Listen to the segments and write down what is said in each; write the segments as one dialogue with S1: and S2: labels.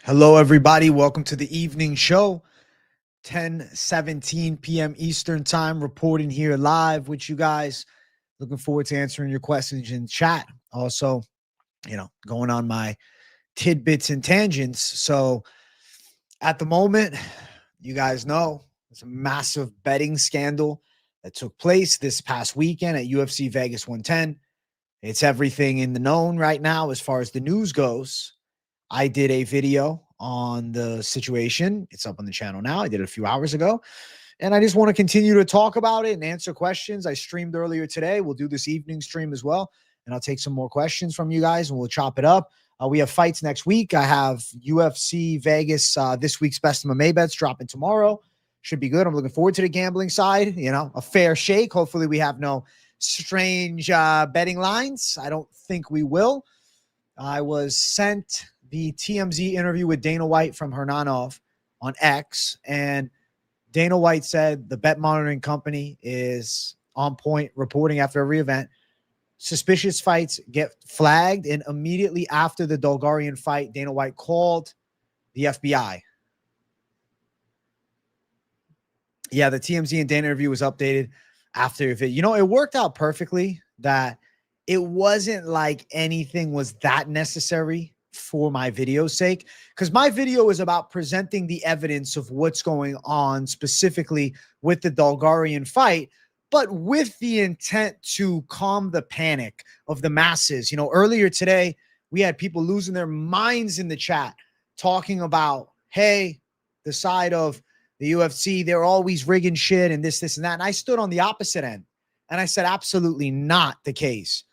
S1: Hello, everybody. Welcome to the evening show, 10:17 p.m. Eastern time, reporting here live with you guys. Looking forward to answering your questions in chat. Also, going on my tidbits and tangents. So at the moment, you guys know it's a massive betting scandal that took place this past weekend at UFC Vegas 110. It's everything in the known right now as far as the news goes. I did a video on the situation. It's up on the channel now. I did it a few hours ago. And I just want to continue to talk about it and answer questions. I streamed earlier today. We'll do this evening stream as well. And I'll take some more questions from you guys and we'll chop it up. We have fights next week. I have UFC Vegas, this week's Best MMA bets dropping tomorrow. Should be good. I'm looking forward to the gambling side. A fair shake. Hopefully we have no strange betting lines. I don't think we will. I was sent the TMZ interview with Dana White from Hernanov on X, and Dana White said the bet monitoring company is on point, reporting after every event. Suspicious fights get flagged, and immediately after the Dolgarian fight, Dana White called the FBI. Yeah, the TMZ and Dana interview was updated after it. It worked out perfectly that it wasn't like anything was that necessary for my video's sake, because my video is about presenting the evidence of what's going on specifically with the Dolgarian fight, but with the intent to calm the panic of the masses. Earlier today, we had people losing their minds in the chat talking about, hey, the side of the UFC, they're always rigging shit and this, and that. And I stood on the opposite end and I said, absolutely not the case.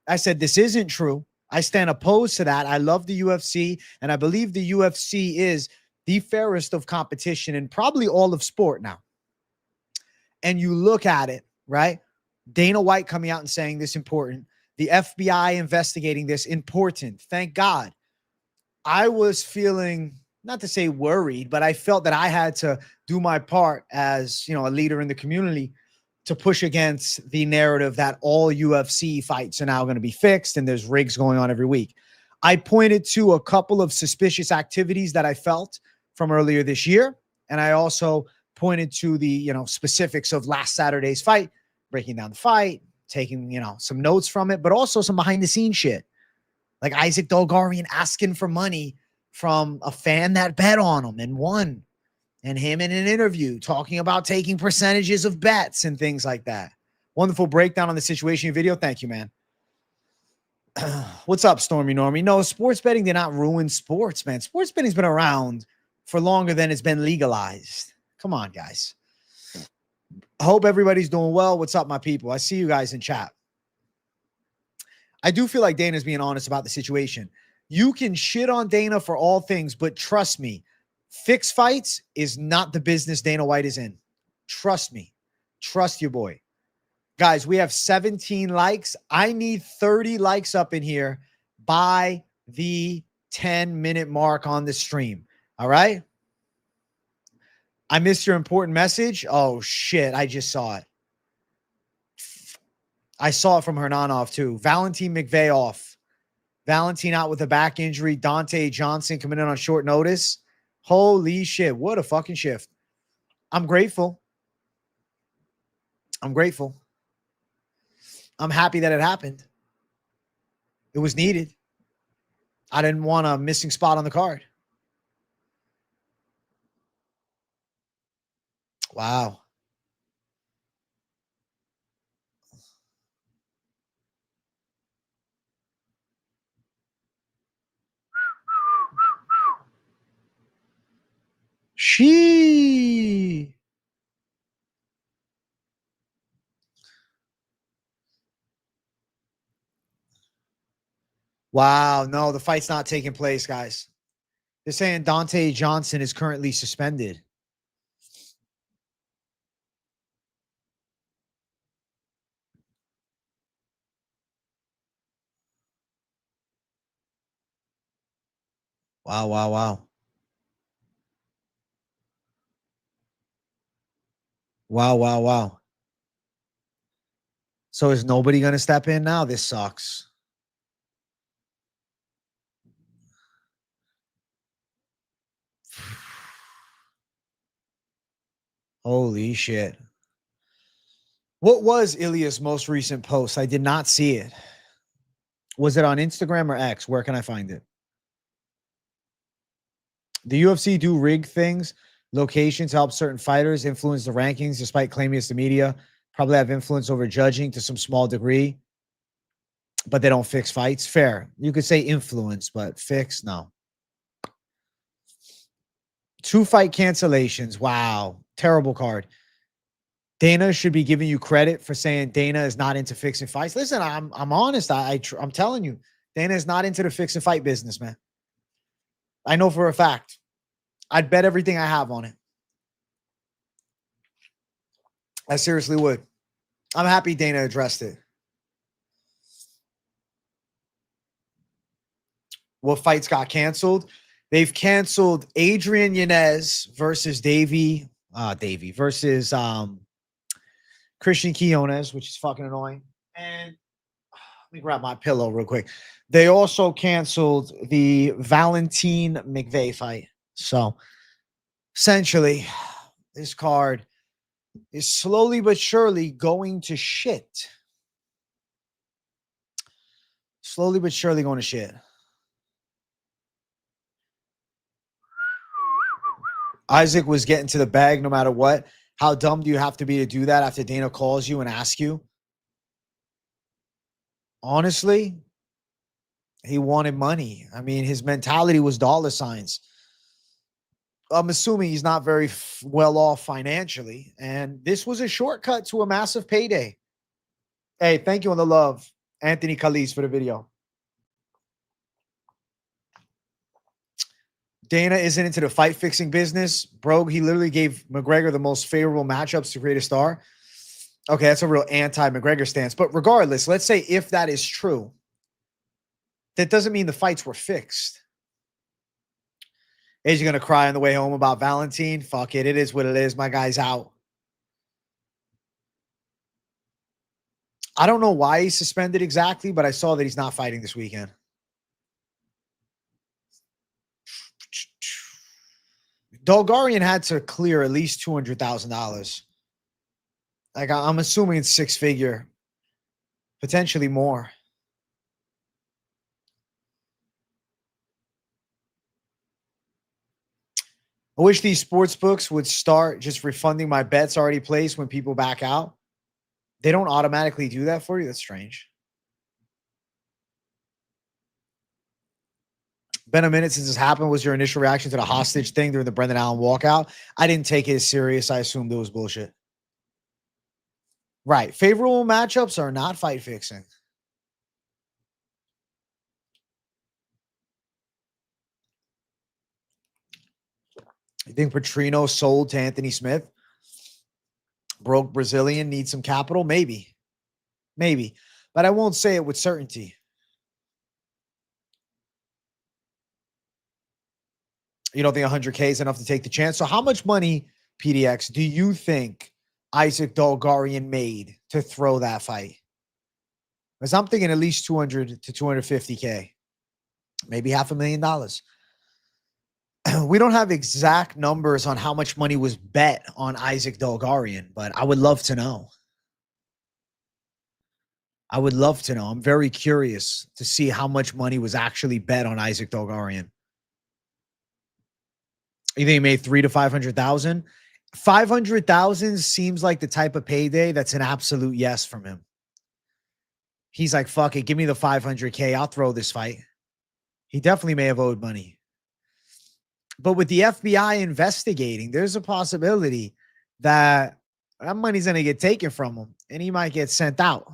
S1: I said, this isn't true. I stand opposed to that. I love the UFC, and I believe the UFC is the fairest of competition in probably all of sport now. And you look at it, right? Dana White coming out and saying this important. The FBI investigating this important. Thank God. I was feeling, not to say worried, but I felt that I had to do my part as, a leader in the community to push against the narrative that all UFC fights are now going to be fixed and there's rigs going on every week. I pointed to a couple of suspicious activities that I felt from earlier this year. And I also pointed to the, specifics of last Saturday's fight, breaking down the fight, taking, some notes from it, but also some behind the scenes shit. Like Isaac Dolgarian asking for money from a fan that bet on him and won. And him in an interview talking about taking percentages of bets and things like that. Wonderful breakdown on the situation video. Thank you, man. What's up, Stormy Normie? No, sports betting did not ruin sports, man. Sports betting's been around for longer than it's been legalized. Come on, guys. I hope everybody's doing well. What's up, my people? I see you guys in chat. I do feel like Dana's being honest about the situation. You can shit on Dana for all things, but trust me, fixed fights is not the business Dana White is in. Trust me. Trust your boy. Guys, we have 17 likes. I need 30 likes up in here by the 10-minute mark on the stream. All right? I missed your important message. Oh, shit. I just saw it. I saw it from Hernanov, too. Valentin McVeigh off. Valentin out with a back injury. Dante Johnson coming in on short notice. Holy shit. What a fucking shift. I'm grateful. I'm grateful. I'm happy that it happened. It was needed. I didn't want a missing spot on the card. Wow. She. Wow. No, the fight's not taking place, guys. They're saying Dante Johnson is currently suspended. Wow, wow, wow. Wow, wow, wow. So is nobody going to step in now? This sucks. Holy shit. What was Ilya's most recent post? I did not see it. Was it on Instagram or X? Where can I find it? The UFC do rig things, locations help certain fighters influence the rankings despite claiming it's the media. Probably have influence over judging to some small degree, but they don't fix fights. Fair. You could say influence, but fix, no. 2 fight cancellations. Wow. Terrible card. Dana should be giving you credit for saying Dana is not into fixing fights. Listen, I'm honest. I'm telling you, Dana is not into the fix and fight business, man. I know for a fact. I'd bet everything I have on it. I seriously would. I'm happy Dana addressed it. What fights got canceled? They've canceled Adrian Yanez versus Davey versus Christian Quinones, which is fucking annoying. And let me grab my pillow real quick. They also canceled the Valentin McVeigh fight. So essentially, this card is slowly but surely going to shit. Slowly but surely going to shit. Isaac was getting to the bag no matter what. How dumb do you have to be to do that after Dana calls you and asks you? Honestly, he wanted money. I mean, his mentality was dollar signs. I'm assuming he's not very well off financially. And this was a shortcut to a massive payday. Hey, thank you on the love, Anthony Calise, for the video. Dana isn't into the fight fixing business. Bro, he literally gave McGregor the most favorable matchups to create a star. Okay, that's a real anti-McGregor stance. But regardless, let's say if that is true, that doesn't mean the fights were fixed. Is he going to cry on the way home about Valentine? Fuck it. It is what it is. My guy's out. I don't know why he's suspended exactly, but I saw that he's not fighting this weekend. Dolgarian had to clear at least $200,000. Like, I'm assuming it's 6-figure, potentially more. I wish these sports books would start just refunding my bets already placed when people back out. They don't automatically do that for you. That's strange. Been a minute since this happened. Was your initial reaction to the hostage thing during the Brendan Allen walkout? I didn't take it as serious. I assumed it was bullshit. Right. Favorable matchups are not fight fixing. You think Petrino sold to Anthony Smith? Broke Brazilian, needs some capital? Maybe. Maybe. But I won't say it with certainty. You don't think 100K is enough to take the chance? So how much money, PDX, do you think Isaac Dolgarian made to throw that fight? Because I'm thinking at least 200 to 250K. Maybe $500,000. We don't have exact numbers on how much money was bet on Isaac Dolgarian, but I would love to know. I would love to know. I'm very curious to see how much money was actually bet on Isaac Dolgarian. You think he made 300 to 500,000? 500,000 seems like the type of payday that's an absolute yes from him. He's like, fuck it, give me the 500K. I'll throw this fight. He definitely may have owed money. But with the FBI investigating, there's a possibility that that money's going to get taken from him and he might get sent out.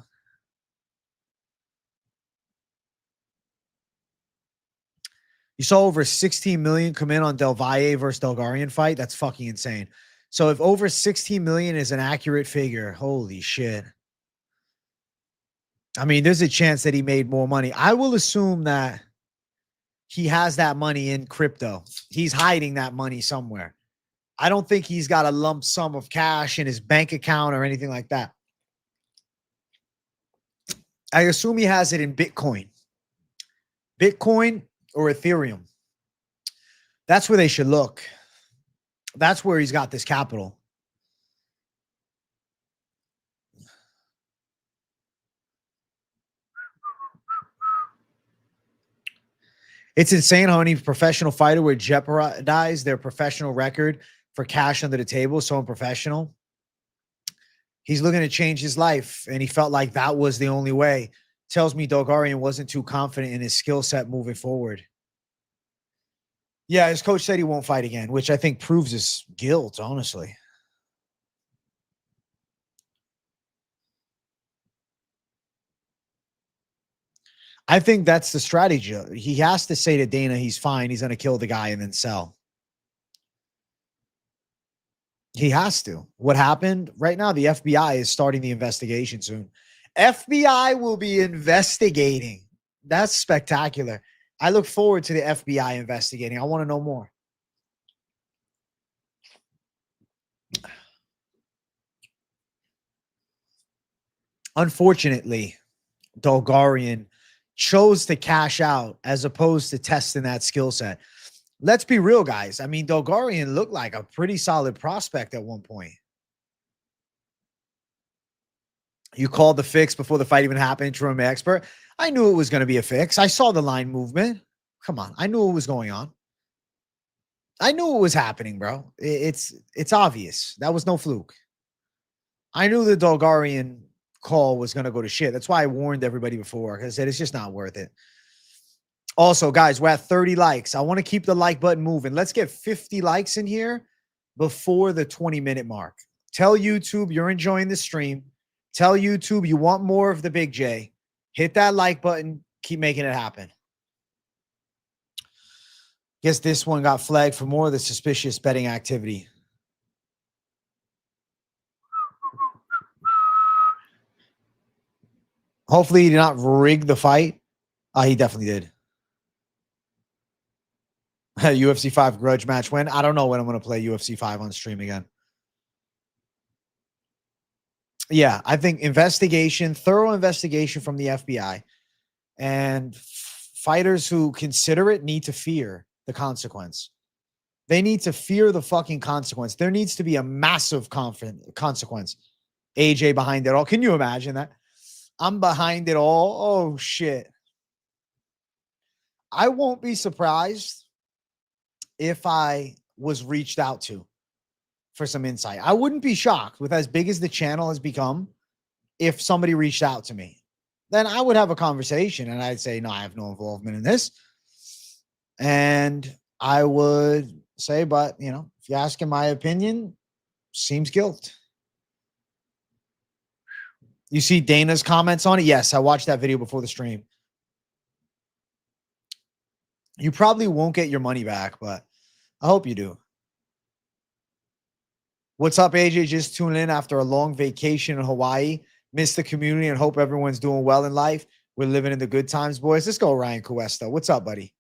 S1: You saw over 16 million come in on Del Valle versus Dolgarian fight. That's fucking insane. So if over 16 million is an accurate figure, holy shit. I mean, there's a chance that he made more money. I will assume that he has that money in crypto. He's hiding that money somewhere. I don't think he's got a lump sum of cash in his bank account or anything like that. I assume he has it in Bitcoin. Bitcoin or Ethereum. That's where they should look. That's where he's got this capital. It's insane how any professional fighter would jeopardize their professional record for cash under the table. So unprofessional. He's looking to change his life, and he felt like that was the only way. Tells me Dolgarian wasn't too confident in his skill set moving forward. Yeah, his coach said he won't fight again, which I think proves his guilt, honestly. I think that's the strategy. He has to say to Dana he's fine. He's going to kill the guy and then sell. He has to. What happened right now? The FBI is starting the investigation soon. FBI will be investigating. That's spectacular. I look forward to the FBI investigating. I want to know more. Unfortunately, Dolgarian chose to cash out as opposed to testing that skill set. Let's be real, guys. I mean, Dolgarian looked like a pretty solid prospect at one point. You called the fix before the fight even happened, True expert. I knew it was going to be a fix. I saw the line movement. Come on. I knew what was going on. I knew what was happening, bro. It's obvious. That was no fluke. I knew the Dolgarian call was going to go to shit. That's why I warned everybody before. I said, it's just not worth it. Also, guys, we're at 30 likes. I want to keep the like button moving. Let's get 50 likes in here before the 20-minute mark. Tell YouTube you're enjoying the stream. Tell YouTube you want more of the Big J. Hit that like button. Keep making it happen. Guess this one got flagged for more of the suspicious betting activity. Hopefully he did not rig the fight. He definitely did. UFC 5 grudge match when? I don't know when I'm going to play UFC 5 on stream again. Yeah, I think thorough investigation from the FBI, and fighters who consider it need to fear the consequence. They need to fear the fucking consequence. There needs to be a massive consequence. AJ behind it all. Can you imagine that? I'm behind it all. Oh, shit. I won't be surprised if I was reached out to for some insight. I wouldn't be shocked with as big as the channel has become if somebody reached out to me. Then I would have a conversation and I'd say, no, I have no involvement in this. And I would say, but, you know, if you're asking my opinion, seems guilt. You see Dana's comments on it? Yes, I watched that video before the stream. You probably won't get your money back, but I hope you do. What's up, AJ? Just tuning in after a long vacation in Hawaii. Miss the community and hope everyone's doing well in life. We're living in the good times, boys. Let's go, Ryan Cuesta. What's up, buddy?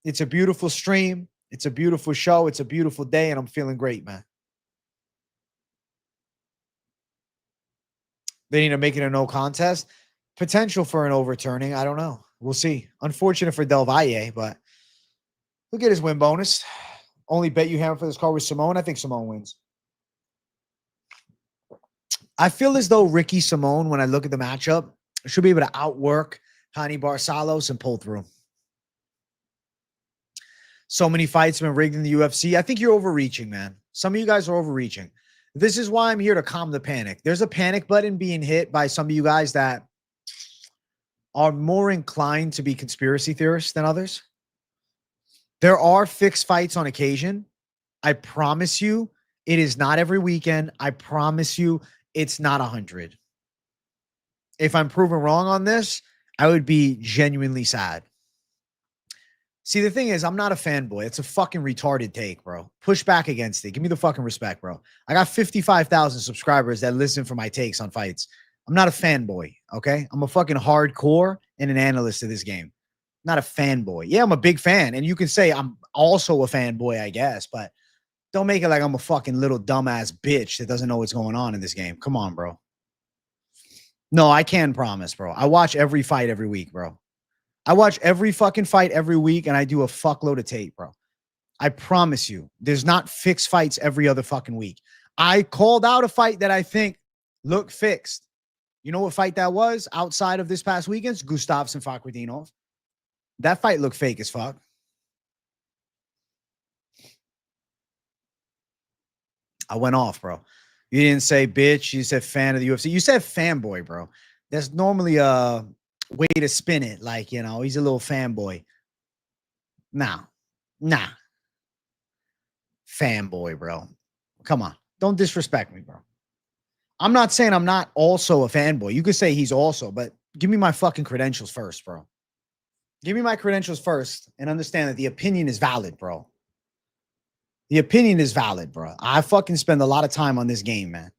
S1: It's a beautiful stream. It's a beautiful show. It's a beautiful day, and I'm feeling great, man. They need to make it a no contest. Potential for an overturning. I don't know. We'll see. Unfortunate for Del Valle, but look at his win bonus. Only bet you hammer for this card with Simone. I think Simone wins. I feel as though Ricky Simone, when I look at the matchup, should be able to outwork Hani Barsalos and pull through. So many fights have been rigged in the UFC. I think you're overreaching, man. Some of you guys are overreaching. This is why I'm here to calm the panic. There's a panic button being hit by some of you guys that are more inclined to be conspiracy theorists than others. There are fixed fights on occasion. I promise you, it is not every weekend. I promise you, it's not 100. If I'm proven wrong on this, I would be genuinely sad. See, the thing is, I'm not a fanboy. It's a fucking retarded take, bro. Push back against it. Give me the fucking respect, bro. I got 55,000 subscribers that listen for my takes on fights. I'm not a fanboy, okay? I'm a fucking hardcore and an analyst of this game. Not a fanboy. Yeah, I'm a big fan, and you can say I'm also a fanboy, I guess, but don't make it like I'm a fucking little dumbass bitch that doesn't know what's going on in this game. Come on, bro. No, I can promise, bro. I watch every fight every week, bro. I watch every fucking fight every week, and I do a fuckload of tape, bro. I promise you, there's not fixed fights every other fucking week. I called out a fight that I think looked fixed. You know what fight that was outside of this past weekend's? Gustafsson Fakradinov. That fight looked fake as fuck. I went off, bro. You didn't say bitch. You said fan of the UFC. You said fanboy, bro. That's normally a way to spin it. Like, you know, he's a little fanboy. Nah. Fanboy, bro. Come on. Don't disrespect me, bro. I'm not saying I'm not also a fanboy. You could say he's also, but give me my fucking credentials first, bro. Give me my credentials first and understand that the opinion is valid, bro. The opinion is valid, bro. I fucking spend a lot of time on this game, man.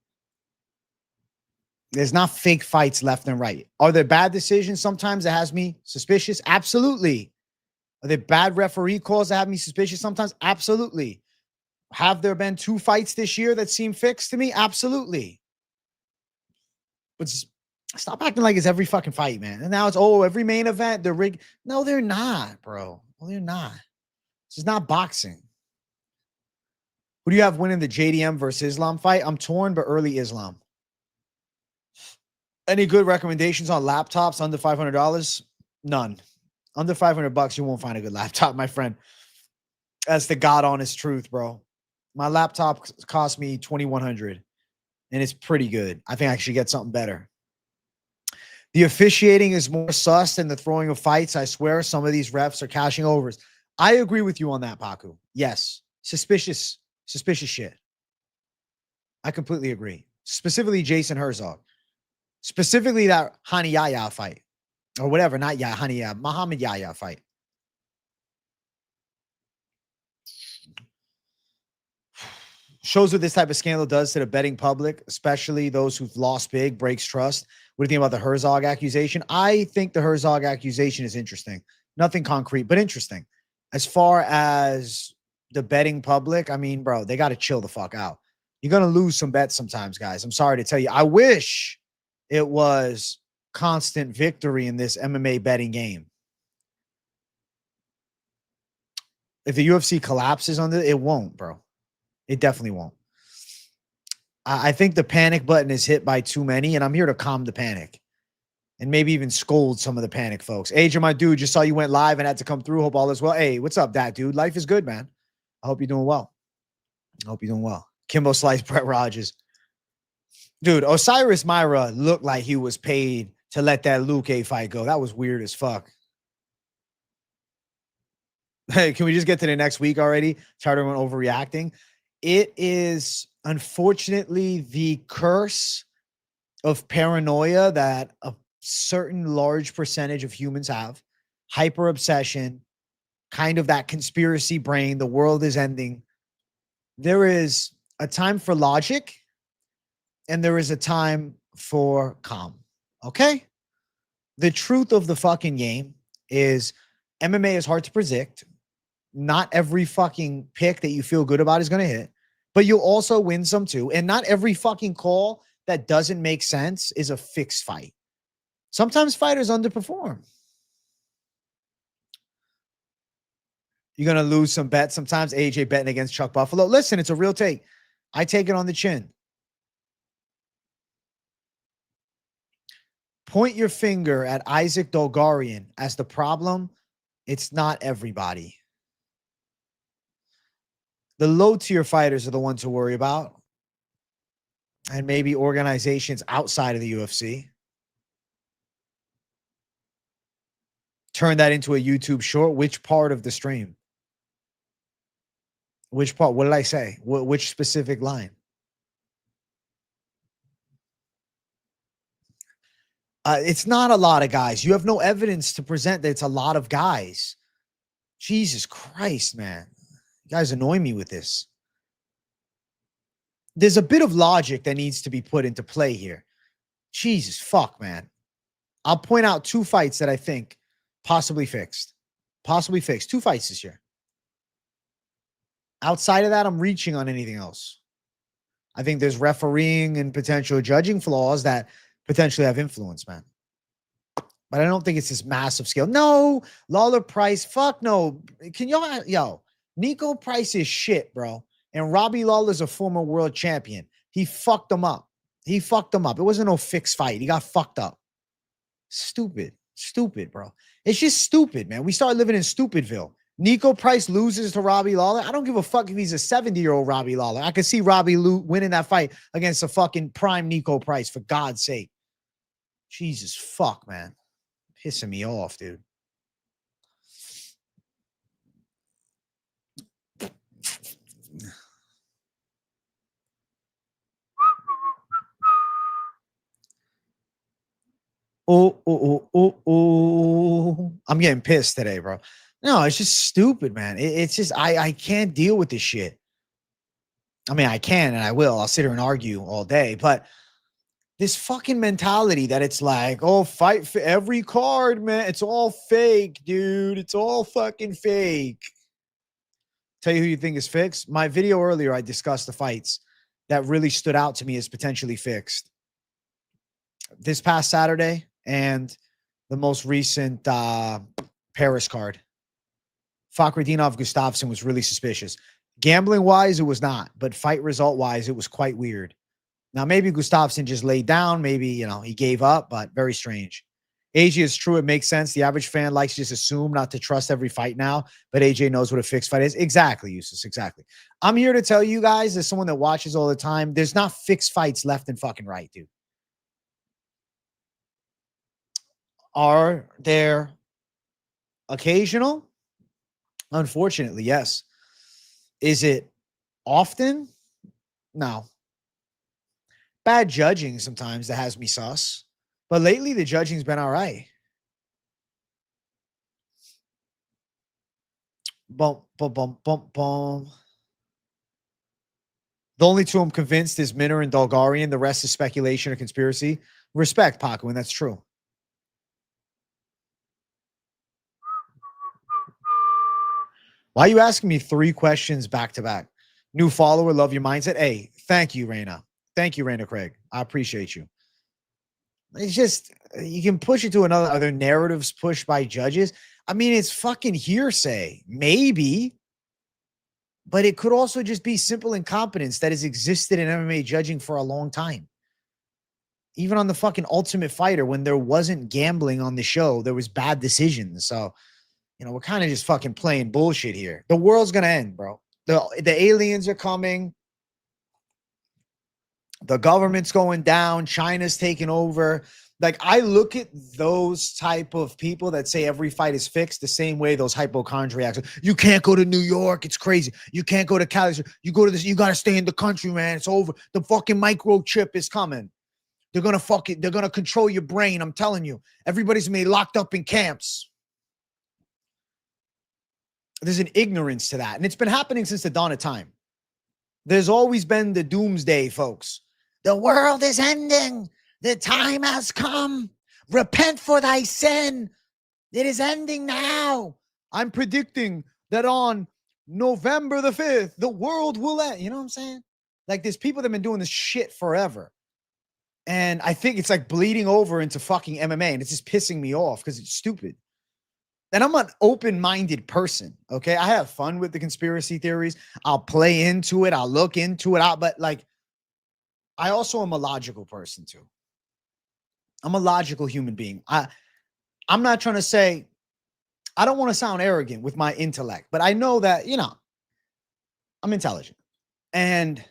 S1: There's not fake fights left and right. Are there bad decisions sometimes that has me suspicious? Absolutely. Are there bad referee calls that have me suspicious sometimes? Absolutely. Have there been 2 fights this year that seem fixed to me? Absolutely. But stop acting like it's every fucking fight, man. And now it's, every main event, they're rigged. No, they're not, bro. No, they're not. This is not boxing. Who do you have winning the JDM versus Islam fight? I'm torn, but early Islam. Any good recommendations on laptops under $500? None. Under $500, you won't find a good laptop, my friend. That's the God honest truth, bro. My laptop cost me $2,100, and it's pretty good. I think I should get something better. The officiating is more sus than the throwing of fights. I swear some of these refs are cashing overs. I agree with you on that, Paku. Yes. Suspicious shit. I completely agree. Specifically, Jason Herzog. Specifically, that Hani Yahya fight. Or whatever, not Hani Yahya, Muhammad Yahya fight. Shows what this type of scandal does to the betting public, especially those who've lost big, breaks trust. What do you think about the Herzog accusation? I think the Herzog accusation is interesting. Nothing concrete, but interesting. As far as the betting public, I mean, bro, they got to chill the fuck out. You're going to lose some bets sometimes, guys. I'm sorry to tell you. I wish it was constant victory in this MMA betting game. If the UFC collapses under it, won't, bro. It definitely won't. I think the panic button is hit by too many, and I'm here to calm the panic and maybe even scold some of the panic folks. Adrian, my dude, just saw you went live and had to come through. Hope all is well. Hey, what's up, that dude? Life is good, man. I hope you're doing well. Kimbo Slice, Brett Rogers. Dude, Osiris Myra looked like he was paid to let that Luque fight go. That was weird as fuck. Hey, can we just get to the next week already? Tired of everyone overreacting. It is unfortunately the curse of paranoia that a certain large percentage of humans have. Hyper obsession, kind of that conspiracy brain. The world is ending. There is a time for logic and there is a time for calm. Okay? The truth of the fucking game is MMA is hard to predict. Not every fucking pick that you feel good about is going to hit, but you'll also win some too. And not every fucking call that doesn't make sense is a fixed fight. Sometimes fighters underperform. You're going to lose some bets. Sometimes AJ betting against Chuck Buffalo. Listen, it's a real take. I take it on the chin. Point your finger at Isaac Dolgarian as the problem. It's not everybody. The low-tier fighters are the ones to worry about. And maybe organizations outside of the UFC. Turn that into a YouTube short. Which part of the stream? Which part? What did I say? Which specific line? It's not a lot of guys. You have no evidence to present that it's a lot of guys. Jesus Christ, man. You guys annoy me with this. There's a bit of logic that needs to be put into play here. Jesus fuck, man. I'll point out 2 fights that I think possibly fixed. 2 fights this year. Outside of that, I'm reaching on anything else. I think there's refereeing and potential judging flaws that potentially have influence, man. But I don't think it's this massive scale. No, Lawler Price, fuck no. Can y'all, Nico Price is shit, bro. And Robbie Lawler's a former world champion. He fucked him up. It wasn't no fixed fight. He got fucked up. Stupid, bro. It's just stupid, man. We started living in Stupidville. Nico Price loses to Robbie Lawler. I don't give a fuck if he's a 70-year-old Robbie Lawler. I could see Robbie winning that fight against a fucking prime Nico Price, for God's sake. Jesus fuck, man. Pissing me off, dude. Oh. I'm getting pissed today, bro. No, it's just stupid, man. It's just, I can't deal with this shit. I mean, I can and I will. I'll sit here and argue all day, but this fucking mentality that it's like, oh, fight for every card, man. It's all fake, dude. It's all fucking fake. Tell you who you think is fixed. My video earlier, I discussed the fights that really stood out to me as potentially fixed. This past Saturday and the most recent Paris card. Fakhretdinov Gustafsson was really suspicious. Gambling wise, it was not, but fight result wise, it was quite weird. Now, maybe Gustafsson just laid down. Maybe, you know, he gave up, but very strange. AJ is true. It makes sense. The average fan likes to just assume not to trust every fight now, but AJ knows what a fixed fight is. Exactly, Eustace. Exactly. I'm here to tell you guys, as someone that watches all the time, there's not fixed fights left and fucking right, dude. Are there occasional? Unfortunately, yes. Is it often? No. Bad judging sometimes that has me sus. But lately, the judging's been all right. Bum, bum, bum, bum, bum. The only two I'm convinced is Minner and Dolgarian. The rest is speculation or conspiracy. Respect, Paco, and that's true. Why are you asking me 3 questions back to back? New follower, love your mindset. Hey, thank you, Raina. Thank you, Raina Craig. I appreciate you. It's just, you can push it to another, other narratives pushed by judges. I mean, it's fucking hearsay. Maybe. But it could also just be simple incompetence that has existed in MMA judging for a long time. Even on the fucking Ultimate Fighter, when there wasn't gambling on the show, there was bad decisions. So, you know, we're kind of just fucking playing bullshit here. The world's going to end, bro. The aliens are coming. The government's going down. China's taking over. Like, I look at those type of people that say every fight is fixed the same way those hypochondriacs. You can't go to New York. It's crazy. You can't go to Cali. You go to this. You got to stay in the country, man. It's over. The fucking microchip is coming. They're going to they're going to control your brain. I'm telling you. Everybody's going to be locked up in camps. There's an ignorance to that. And it's been happening since the dawn of time. There's always been the doomsday, folks. The world is ending. The time has come. Repent for thy sin. It is ending now. I'm predicting that on November the 5th, the world will end. You know what I'm saying? Like, there's people that have been doing this shit forever. And I think it's like bleeding over into fucking MMA. And it's just pissing me off because it's stupid. And I'm an open-minded person, okay? I have fun with the conspiracy theories. I'll play into it. I'll look into it. But, like, I also am a logical person, too. I'm a logical human being. I'm not trying to say, I don't want to sound arrogant with my intellect, but I know that, you know, I'm intelligent. And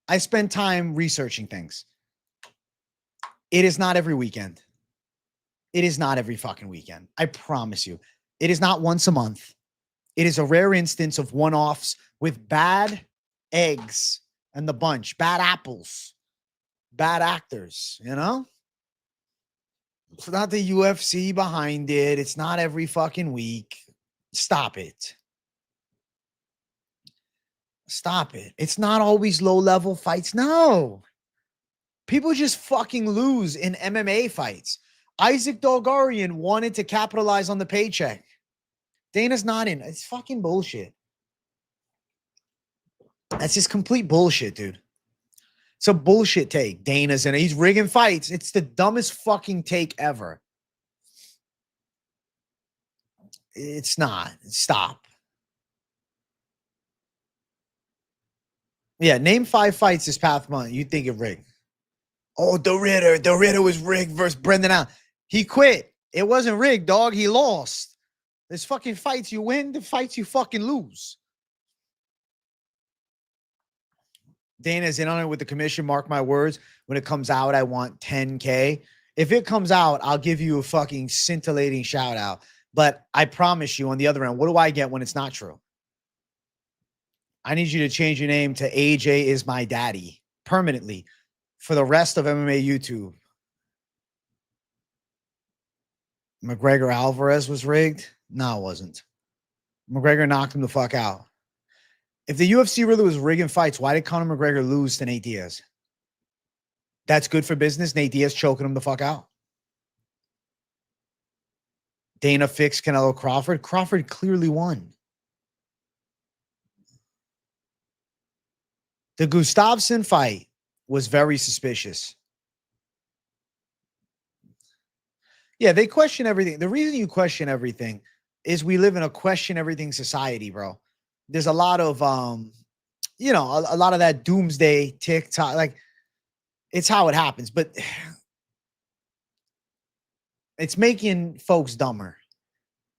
S1: I spend time researching things. It is not every weekend. It is not every fucking weekend. I promise you. It is not once a month. It is a rare instance of one-offs with bad eggs and the bunch, bad apples, bad actors, you know? It's not the UFC behind it. It's not every fucking week. Stop it. Stop it. It's not always low-level fights. No. People just fucking lose in MMA fights. Isaac Dolgarian wanted to capitalize on the paycheck. Dana's not in. It's fucking bullshit. That's just complete bullshit, dude. It's a bullshit take. Dana's in it. He's rigging fights. It's the dumbest fucking take ever. It's not. Stop. Yeah, name 5 fights this past month. You think it rigged. Oh, the Ritter was rigged versus Brendan Allen. He quit. It wasn't rigged, dog. He lost. There's fucking fights you win, the fights you fucking lose. Dana's in on it with the commission. Mark my words. When it comes out, I want 10K. If it comes out, I'll give you a fucking scintillating shout out. But I promise you on the other end, what do I get when it's not true? I need you to change your name to AJ is my daddy permanently for the rest of MMA YouTube. McGregor Alvarez was rigged? No, it wasn't. McGregor knocked him the fuck out. If the UFC really was rigging fights, why did Conor McGregor lose to Nate Diaz? That's good for business. Nate Diaz choking him the fuck out. Dana fixed Canelo Crawford. Crawford clearly won. The Gustafsson fight was very suspicious. Yeah, they question everything. The reason you question everything is we live in a question everything society, bro. There's a lot of a lot of that doomsday TikTok, like it's how it happens, but it's making folks dumber.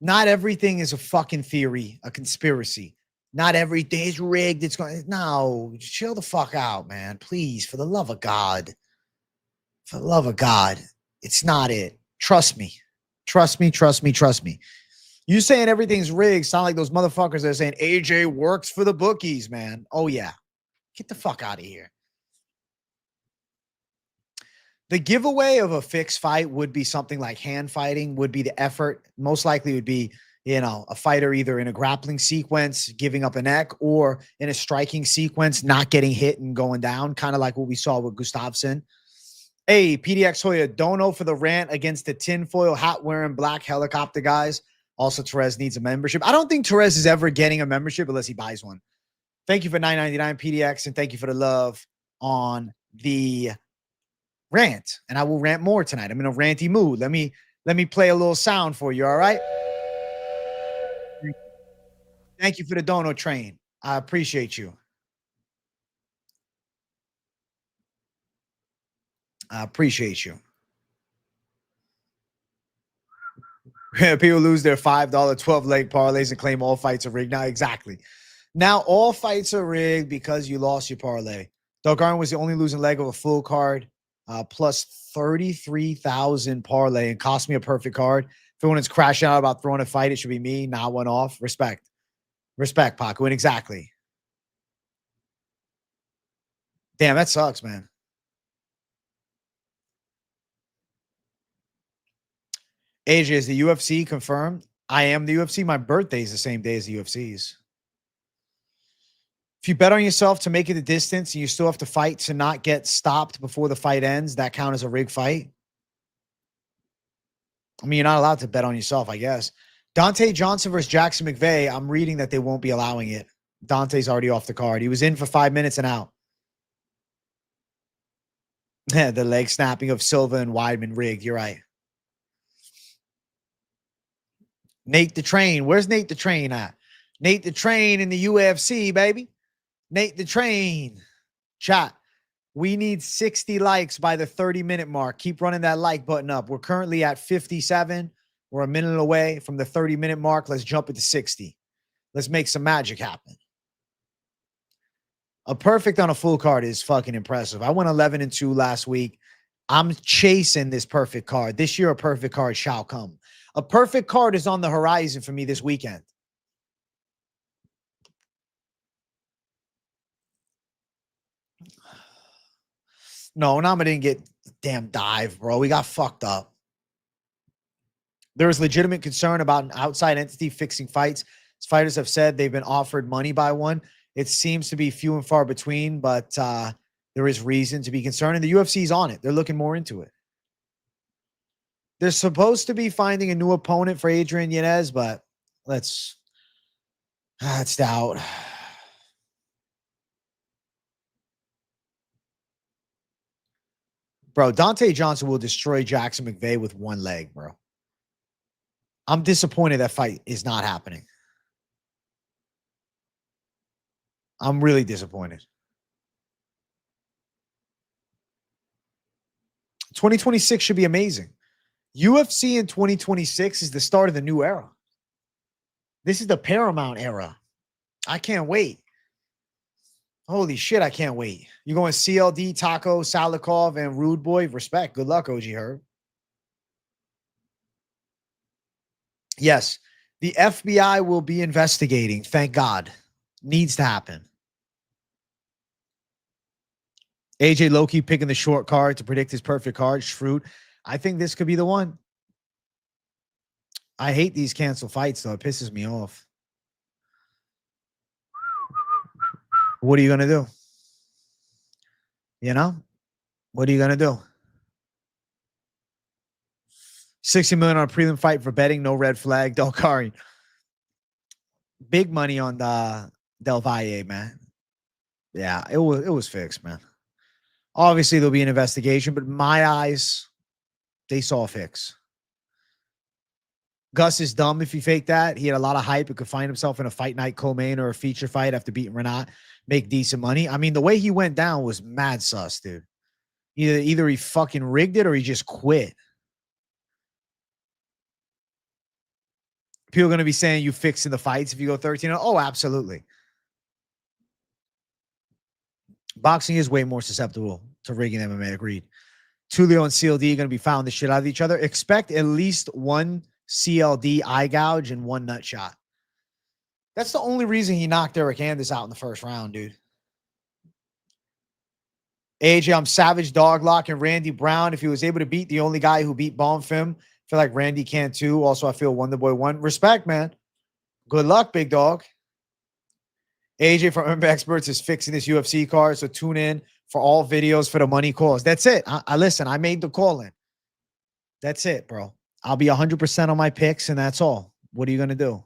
S1: Not everything is a fucking theory, a conspiracy. Not everything is rigged. It's going, no, chill the fuck out, man. Please, for the love of God. For the love of God. It's not it. Trust me. Trust me, trust me, trust me. You saying everything's rigged sound like those motherfuckers that are saying AJ works for the bookies, man. Oh, yeah. Get the fuck out of here. The giveaway of a fixed fight would be something like hand fighting, would be the effort. Most likely would be, a fighter either in a grappling sequence, giving up a neck, or in a striking sequence, not getting hit and going down, kind of like what we saw with Gustafsson. Hey, PDX Hoya, dono for the rant against the tinfoil hat wearing black helicopter guys. Also, Therese needs a membership. I don't think Therese is ever getting a membership unless he buys one. Thank you for $9.99 PDX, and thank you for the love on the rant. And I will rant more tonight. I'm in a ranty mood. Let me play a little sound for you. All right. Thank you for the dono train. I appreciate you. I appreciate you. People lose their $5 12-leg parlays and claim all fights are rigged. Now, exactly. Now all fights are rigged because you lost your parlay. Dolgarian was the only losing leg of a full card, plus 33,000 parlay, and cost me a perfect card. If anyone is crashing out about throwing a fight, it should be me. Not one off. Respect. Respect, Paco. And exactly. Damn, that sucks, man. AJ, is the UFC confirmed? I am the UFC. My birthday is the same day as the UFC's. If you bet on yourself to make it the distance and you still have to fight to not get stopped before the fight ends, that count as a rig fight? I mean, you're not allowed to bet on yourself, I guess. Dante Johnson versus Jackson McVeigh. I'm reading that they won't be allowing it. Dante's already off the card. He was in for 5 minutes and out. The leg snapping of Silva and Weidman rigged. You're right. Nate the Train. Where's Nate the Train at? Nate the Train in the UFC, baby. Nate the Train. Chat. We need 60 likes by the 30-minute mark. Keep running that like button up. We're currently at 57. We're a minute away from the 30-minute mark. Let's jump it to 60. Let's make some magic happen. A perfect on a full card is fucking impressive. I went 11-2 last week. I'm chasing this perfect card. This year, a perfect card shall come. A perfect card is on the horizon for me this weekend. No, Nama didn't get damn dive, bro. We got fucked up. There is legitimate concern about an outside entity fixing fights. As fighters have said, they've been offered money by one. It seems to be few and far between, but there is reason to be concerned. And the UFC's on it. They're looking more into it. They're supposed to be finding a new opponent for Adrian Yanez, but let's doubt. Bro, Dante Johnson will destroy Jackson McVeigh with one leg, bro. I'm disappointed that fight is not happening. I'm really disappointed. 2026 should be amazing. UFC in 2026 is the start of the new era. This is the Paramount era. I can't wait. Holy shit, I can't wait. You going CLD, Taco, Salikov, and Rude Boy? Respect. Good luck, OG Herb. Yes, the FBI will be investigating. Thank God. Needs to happen. AJ Loki picking the short card to predict his perfect card. Shrewd. I think this could be the one. I hate these cancel fights, though. It pisses me off. What are you going to do? You know? What are you going to do? 60 million on a prelim fight for betting. No red flag. Dolgarian. Big money on the Del Valle, man. Yeah, it was fixed, man. Obviously, there'll be an investigation, but in my eyes, they saw a fix. Gus is dumb if he faked that. He had a lot of hype. He could find himself in a fight night co-main or a feature fight after beating Renat, make decent money. I mean, the way he went down was mad sus, dude. Either he fucking rigged it or he just quit. People are going to be saying you fixing the fights if you go 13-0. Oh, absolutely. Boxing is way more susceptible to rigging MMA. Agreed. Tulio and CLD are going to be fouling the shit out of each other. Expect at least one CLD eye gouge and one nut shot. That's the only reason he knocked Eric Anders out in the first round, dude. AJ, I'm Savage Doglock and Randy Brown. If he was able to beat the only guy who beat Bonfim, I feel like Randy can too. Also, I feel Wonderboy won. Respect, man. Good luck, big dog. AJ from MMA Experts is fixing this UFC card, so tune in for all videos for the money calls. That's it. I listen. I made the call in. That's it, bro. I'll be 100% on my picks, and that's all. What are you gonna do?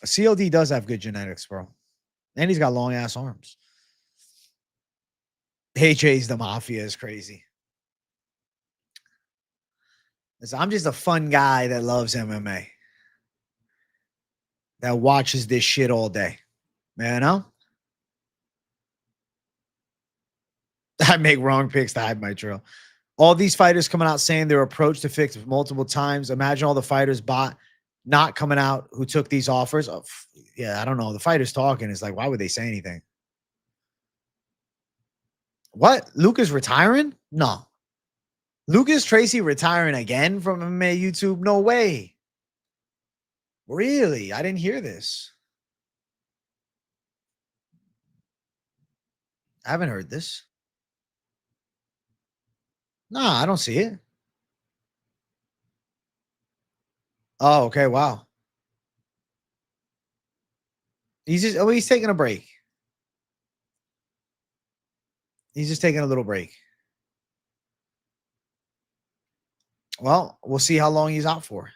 S1: CLD does have good genetics, bro, and he's got long ass arms. AJ's the mafia is crazy. Listen, I'm just a fun guy that loves MMA. That watches this shit all day. Man, no? I make wrong picks to hide my trail. All these fighters coming out saying their approach to fix multiple times. Imagine all the fighters not coming out who took these offers. Oh, yeah, I don't know. The fighters talking is like, why would they say anything? What? Lucas retiring? No. Lucas Tracy retiring again from MMA YouTube? No way. Really? I didn't hear this. I haven't heard this. No, I don't see it. Oh, okay. Wow. He's taking a break. He's just taking a little break. Well, we'll see how long he's out for.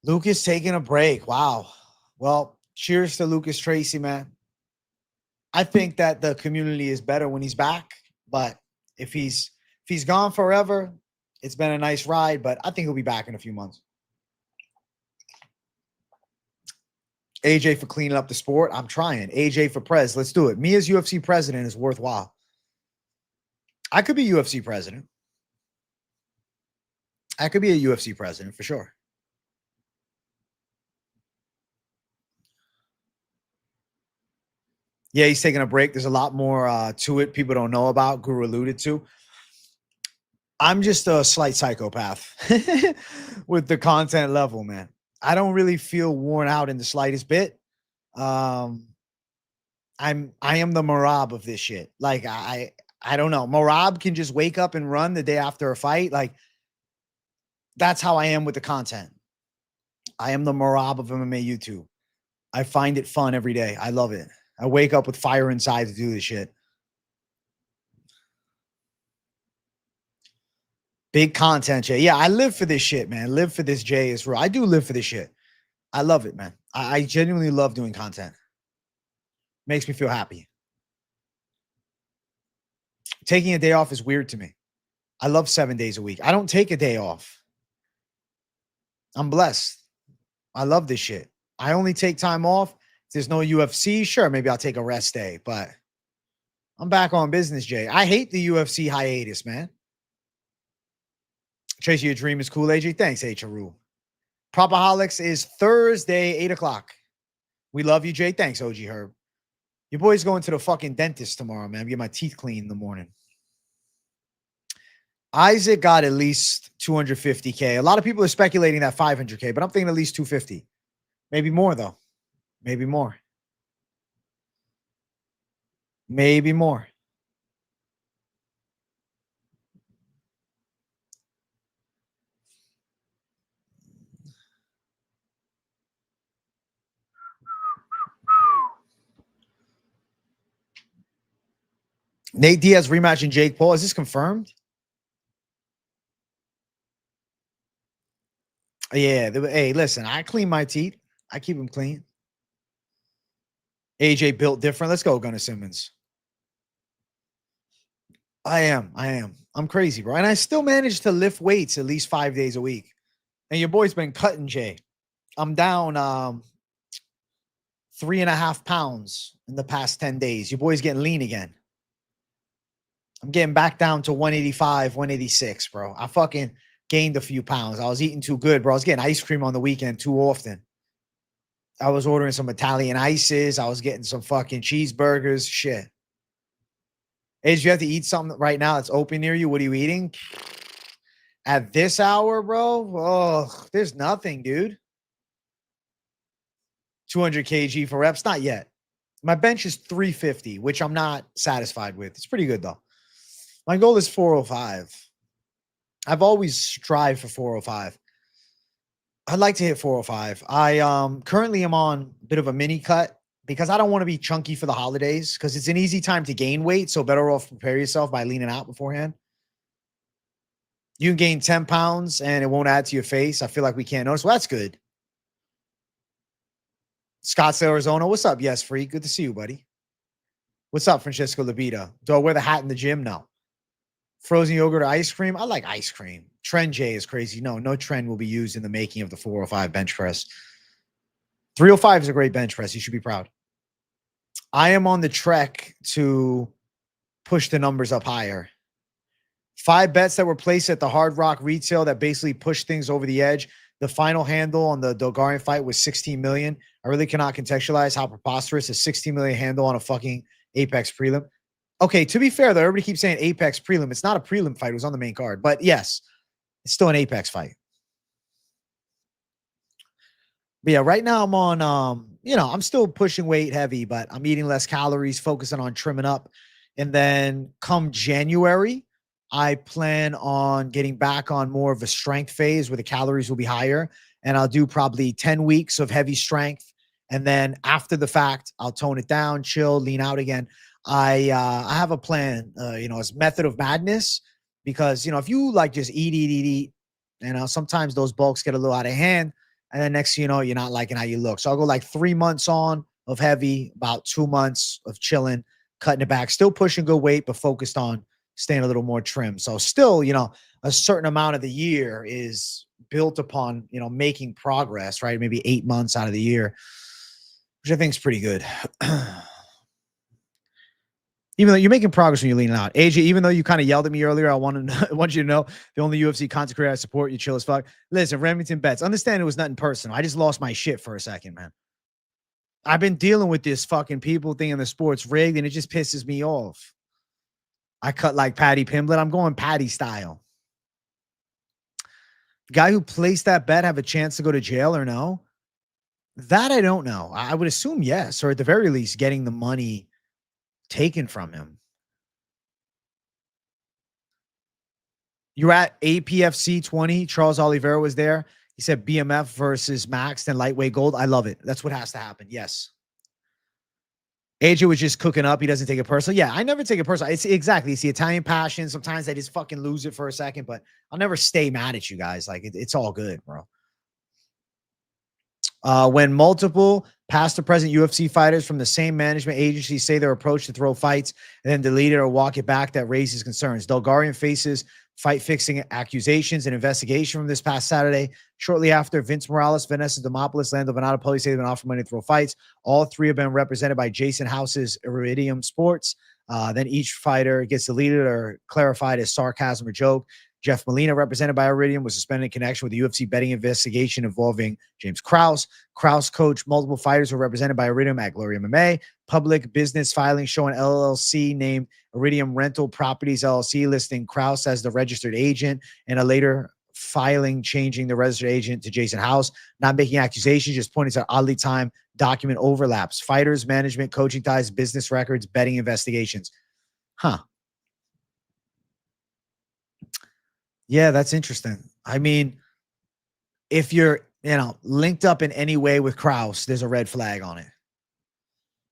S1: Lucas taking a break. Wow. Well, cheers to Lucas Tracy, man. I think that the community is better when he's back, but if he's gone forever, it's been a nice ride, but I think he'll be back in a few months. AJ for cleaning up the sport. I'm trying. AJ for Prez. Let's do it. Me as UFC president is worthwhile. I could be UFC president. I could be a UFC president for sure. Yeah, he's taking a break. There's a lot more to it people don't know about. Guru alluded to. I'm just a slight psychopath with the content level, man. I don't really feel worn out in the slightest bit. I am the Marab of this shit. Like I don't know. Marab can just wake up and run the day after a fight. Like that's how I am with the content. I am the Marab of MMA YouTube. I find it fun every day. I love it. I wake up with fire inside to do this shit. Big content, Jay. Yeah, I live for this shit, man. Live for this, Jay. Is real. I do live for this shit. I love it, man. I genuinely love doing content. Makes me feel happy. Taking a day off is weird to me. I love 7 days a week. I don't take a day off. I'm blessed. I love this shit. I only take time off. If there's no UFC, sure, maybe I'll take a rest day, but I'm back on business, Jay. I hate the UFC hiatus, man. Tracy, your dream is cool, AJ. Thanks, H. Aru. PropAholics is Thursday, 8 o'clock. We love you, Jay. Thanks, OG Herb. Your boy's going to the fucking dentist tomorrow, man. I'm getting my teeth cleaned in the morning. Isaac got at least 250K. A lot of people are speculating that 500K, but I'm thinking at least 250. Maybe more, though. Maybe more. Maybe more. Nate Diaz rematching Jake Paul. Is this confirmed? Yeah. Hey, listen, I clean my teeth. I keep them clean. AJ built different. Let's go, Gunnar Simmons. I am. I'm crazy, bro. And I still manage to lift weights at least 5 days a week. And your boy's been cutting, Jay. I'm down 3.5 pounds in the past 10 days. Your boy's getting lean again. I'm getting back down to 185, 186, bro. I fucking gained a few pounds. I was eating too good, bro. I was getting ice cream on the weekend too often. I was ordering some Italian ices. I was getting some fucking cheeseburgers. Shit. Hey, you have to eat something right now that's open near you. What are you eating? At this hour, bro? Oh, there's nothing, dude. 200 kg for reps? Not yet. My bench is 350, which I'm not satisfied with. It's pretty good, though. My goal is 405. I've always strived for 405. I'd like to hit 405. I currently am on a bit of a mini cut because I don't want to be chunky for the holidays because it's an easy time to gain weight. So better off prepare yourself by leaning out beforehand. You can gain 10 pounds and it won't add to your face. I feel like we can't notice. Well, that's good. Scottsdale, Arizona. What's up? Yes, Freak. Good to see you, buddy. What's up, Francesco Labita? Do I wear the hat in the gym? No. Frozen yogurt or ice cream? I like ice cream. Trend J is crazy. No trend will be used in the making of the 405 bench press. 305 is a great bench press. You should be proud. I am on the trek to push the numbers up higher. 5 bets that were placed at the Hard Rock retail that basically pushed things over the edge. The final handle on the Dolgarian fight was 16 million. I really cannot contextualize how preposterous a 16 million handle on a fucking Apex prelim. Okay, to be fair, though, everybody keeps saying Apex prelim. It's not a prelim fight. It was on the main card. But yes, it's still an Apex fight. But yeah, right now I'm on, I'm still pushing weight heavy, but I'm eating less calories, focusing on trimming up. And then come January, I plan on getting back on more of a strength phase where the calories will be higher. And I'll do probably 10 weeks of heavy strength. And then after the fact, I'll tone it down, chill, lean out again. I have a plan, it's method of madness because, if you like just eat, sometimes those bulks get a little out of hand. And then next, you're not liking how you look. So I'll go like 3 months on of heavy, about 2 months of chilling, cutting it back, still pushing good weight, but focused on staying a little more trim. So still, a certain amount of the year is built upon, making progress, right? Maybe 8 months out of the year, which I think is pretty good. Even though you're making progress when you're leaning out. AJ, even though you kind of yelled at me earlier, I want you to know the only UFC content creator I support, you chill as fuck. Listen, Remington Bets, understand it was nothing personal. I just lost my shit for a second, man. I've been dealing with this fucking people thing in the sports rigged, and it just pisses me off. I cut like Patty Pimblett. I'm going Patty style. The guy who placed that bet have a chance to go to jail or no? That I don't know. I would assume yes, or at the very least getting the money taken from him. You're at APFC 20. Charles Oliveira was there. He said BMF versus Max, then lightweight gold. I love it. That's what has to happen. Yes. AJ was just cooking up. He doesn't take it personal. Yeah, I never take it personal. It's exactly. It's the Italian passion. Sometimes I just fucking lose it for a second, but I'll never stay mad at you guys. Like it's all good, bro. When multiple past or present UFC fighters from the same management agency say their approach to throw fights and then delete it or walk it back, that raises concerns. Dolgarian faces fight fixing accusations and investigation from this past Saturday. Shortly after, Vince Morales, Vanessa Demopoulos, Lando Venatopoli say they've been offered money to throw fights. All 3 have been represented by Jason House's Iridium Sports. Then each fighter gets deleted or clarified as sarcasm or joke. Jeff Molina, represented by Iridium, was suspended in connection with the UFC betting investigation involving James Krause. Krause coached multiple fighters who were represented by Iridium at Glory MMA. Public business filing showing LLC named Iridium Rental Properties LLC, listing Krause as the registered agent, and a later filing changing the registered agent to Jason House. Not making accusations, just pointing to oddly timed document overlaps. Fighters, management, coaching ties, business records, betting investigations. Huh. Yeah, that's interesting. I mean, if you're, linked up in any way with Krause, there's a red flag on it.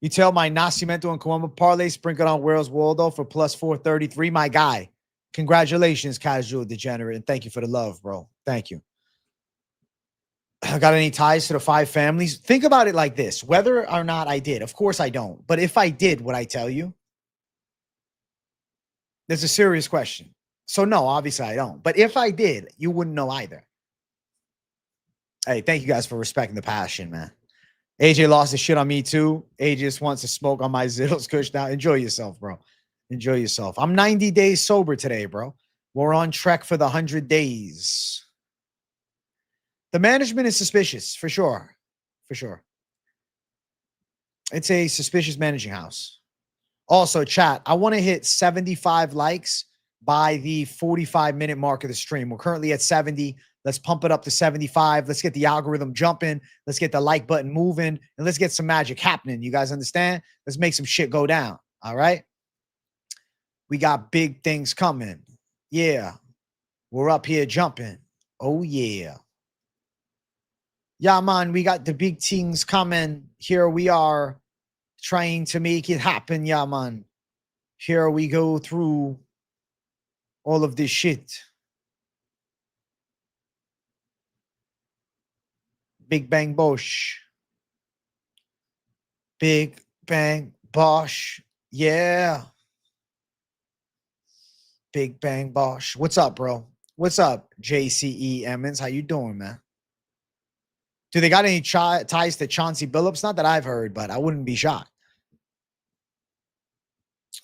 S1: You tell my Nascimento and Coamo parlay sprinkled on Where's Waldo for plus 433. My guy. Congratulations, Casual Degenerate. And thank you for the love, bro. Thank you. Got any ties to the 5 families? Think about it like this. Whether or not I did. Of course I don't. But if I did, would I tell you? There's a serious question. So no, obviously I don't. But if I did, you wouldn't know either. Hey, thank you guys for respecting the passion, man. AJ lost his shit on me too. AJ just wants to smoke on my Zittles Kush now. Enjoy yourself, bro. Enjoy yourself. I'm 90 days sober today, bro. We're on trek for the 100 days. The management is suspicious, for sure. For sure. It's a suspicious managing house. Also, chat, I want to hit 75 likes by the 45-minute mark of the stream. We're currently at 70. Let's pump it up to 75. Let's get the algorithm jumping. Let's get the like button moving. And let's get some magic happening. You guys understand? Let's make some shit go down. All right? We got big things coming. Yeah. We're up here jumping. Oh, yeah. Yeah, man, we got the big things coming. Here we are trying to make it happen. Yeah, man. Here we go through all of this shit. Big Bang Bosh. Big Bang Bosh. Yeah. Big Bang Bosh. What's up, bro? What's up, JCE Emmons? How you doing, man? Do they got any ties to Chauncey Billups? Not that I've heard, but I wouldn't be shocked.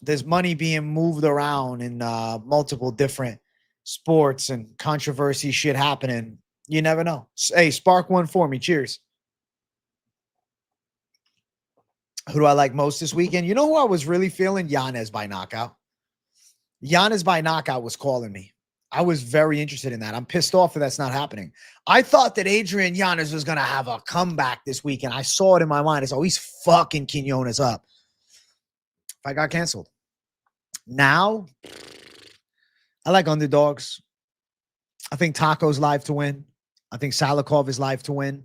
S1: There's money being moved around in multiple different sports and controversy shit happening. You never know. Hey, spark one for me. Cheers. Who do I like most this weekend? You know who I was really feeling? Yanez by knockout. Yanez by knockout was calling me. I was very interested in that. I'm pissed off that that's not happening. I thought that Adrian Yanez was going to have a comeback this weekend. I saw it in my mind. It's always fucking Quinones up. Fight got canceled. Now, I like underdogs. I think Taco's live to win. I think Salikov is live to win.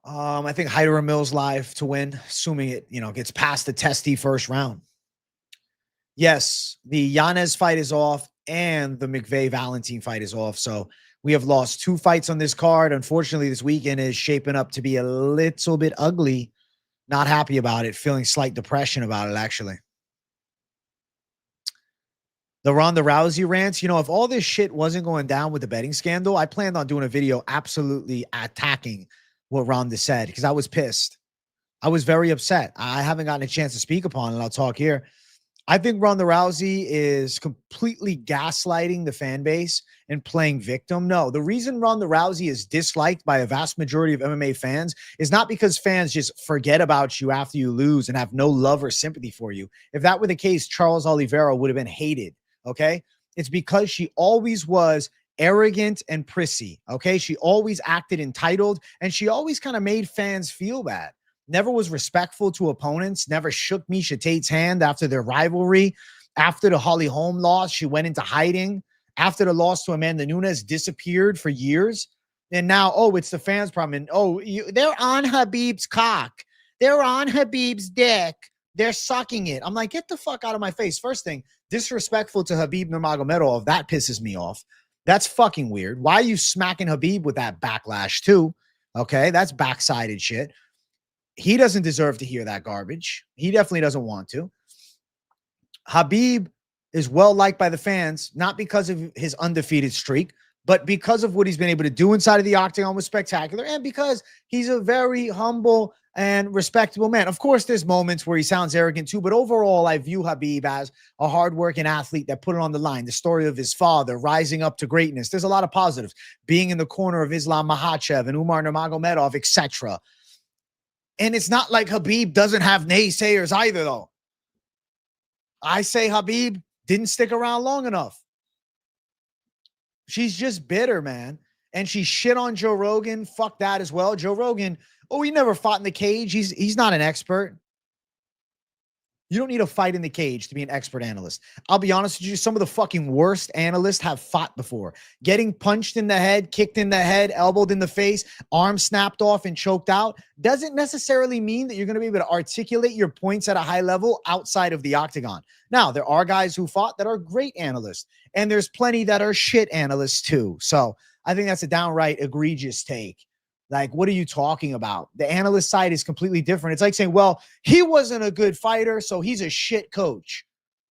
S1: I think Hyder Mill's live to win, assuming it, gets past the testy first round. Yes, the Yanez fight is off and the McVeigh-Valentine fight is off. So we have lost 2 fights on this card. Unfortunately, this weekend is shaping up to be a little bit ugly. Not happy about it. Feeling slight depression about it, actually. The Ronda Rousey rants. If all this shit wasn't going down with the betting scandal, I planned on doing a video absolutely attacking what Ronda said because I was pissed. I was very upset. I haven't gotten a chance to speak upon it. I'll talk here. I think Ronda Rousey is completely gaslighting the fan base and playing victim. No, the reason Ronda Rousey is disliked by a vast majority of MMA fans is not because fans just forget about you after you lose and have no love or sympathy for you. If that were the case, Charles Oliveira would have been hated, okay? It's because she always was arrogant and prissy, okay? She always acted entitled, and she always kind of made fans feel bad. Never was respectful to opponents, never shook Miesha Tate's hand after their rivalry. After the Holly Holm loss, she went into hiding. After the loss to Amanda Nunes, disappeared for years. And now, it's the fans' problem. And, they're on Habib's cock. They're on Habib's dick. They're sucking it. I'm like, get the fuck out of my face. First thing, disrespectful to Habib Nurmagomedov. That pisses me off. That's fucking weird. Why are you smacking Habib with that backlash too? Okay, that's backsided shit. He doesn't deserve to hear that garbage. He definitely doesn't want to. Habib is well liked by the fans, not because of his undefeated streak, But because of what he's been able to do inside of the octagon was spectacular, and because he's a very humble and respectable man. Of course, there's moments where he sounds arrogant too, but overall, I view Khabib as a hardworking athlete that put it on the line. The story of his father rising up to greatness. There's a lot of positives. Being in the corner of Islam Makhachev and Umar Nurmagomedov, etc. And it's not like Khabib doesn't have naysayers either, though. I say Khabib didn't stick around long enough. She's just bitter, man. And she shit on Joe Rogan. Fuck that as well. Joe Rogan, he never fought in the cage. He's not an expert. You don't need a fight in the cage to be an expert analyst. I'll be honest with you, some of the fucking worst analysts have fought before. Getting punched in the head, kicked in the head, elbowed in the face, arm snapped off and choked out doesn't necessarily mean that you're going to be able to articulate your points at a high level outside of the octagon. Now, there are guys who fought that are great analysts, and there's plenty that are shit analysts too. So I think that's a downright egregious take. Like, what are you talking about? The analyst side is completely different. It's like saying, well, he wasn't a good fighter, so he's a shit coach.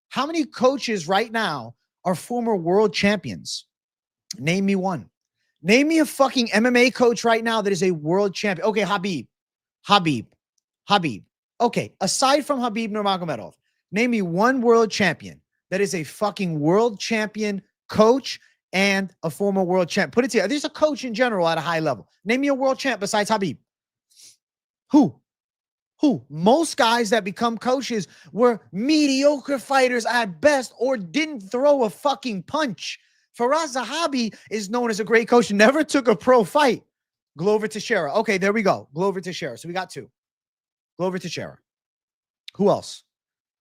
S1: How many coaches right now are former world champions? Name me one. Name me a fucking MMA coach right now that is a world champion. Okay, Khabib. Okay, aside from Khabib Nurmagomedov, name me one world champion that is a fucking world champion coach and a former world champ. Put it together. There's a coach in general at a high level. Name me a world champ besides Khabib. Who? Most guys that become coaches were mediocre fighters at best or didn't throw a fucking punch. Faraz Zahabi is known as a great coach, never took a pro fight. Glover Teixeira. Okay, there we go. Glover Teixeira. So we got two. Glover Teixeira. Who else?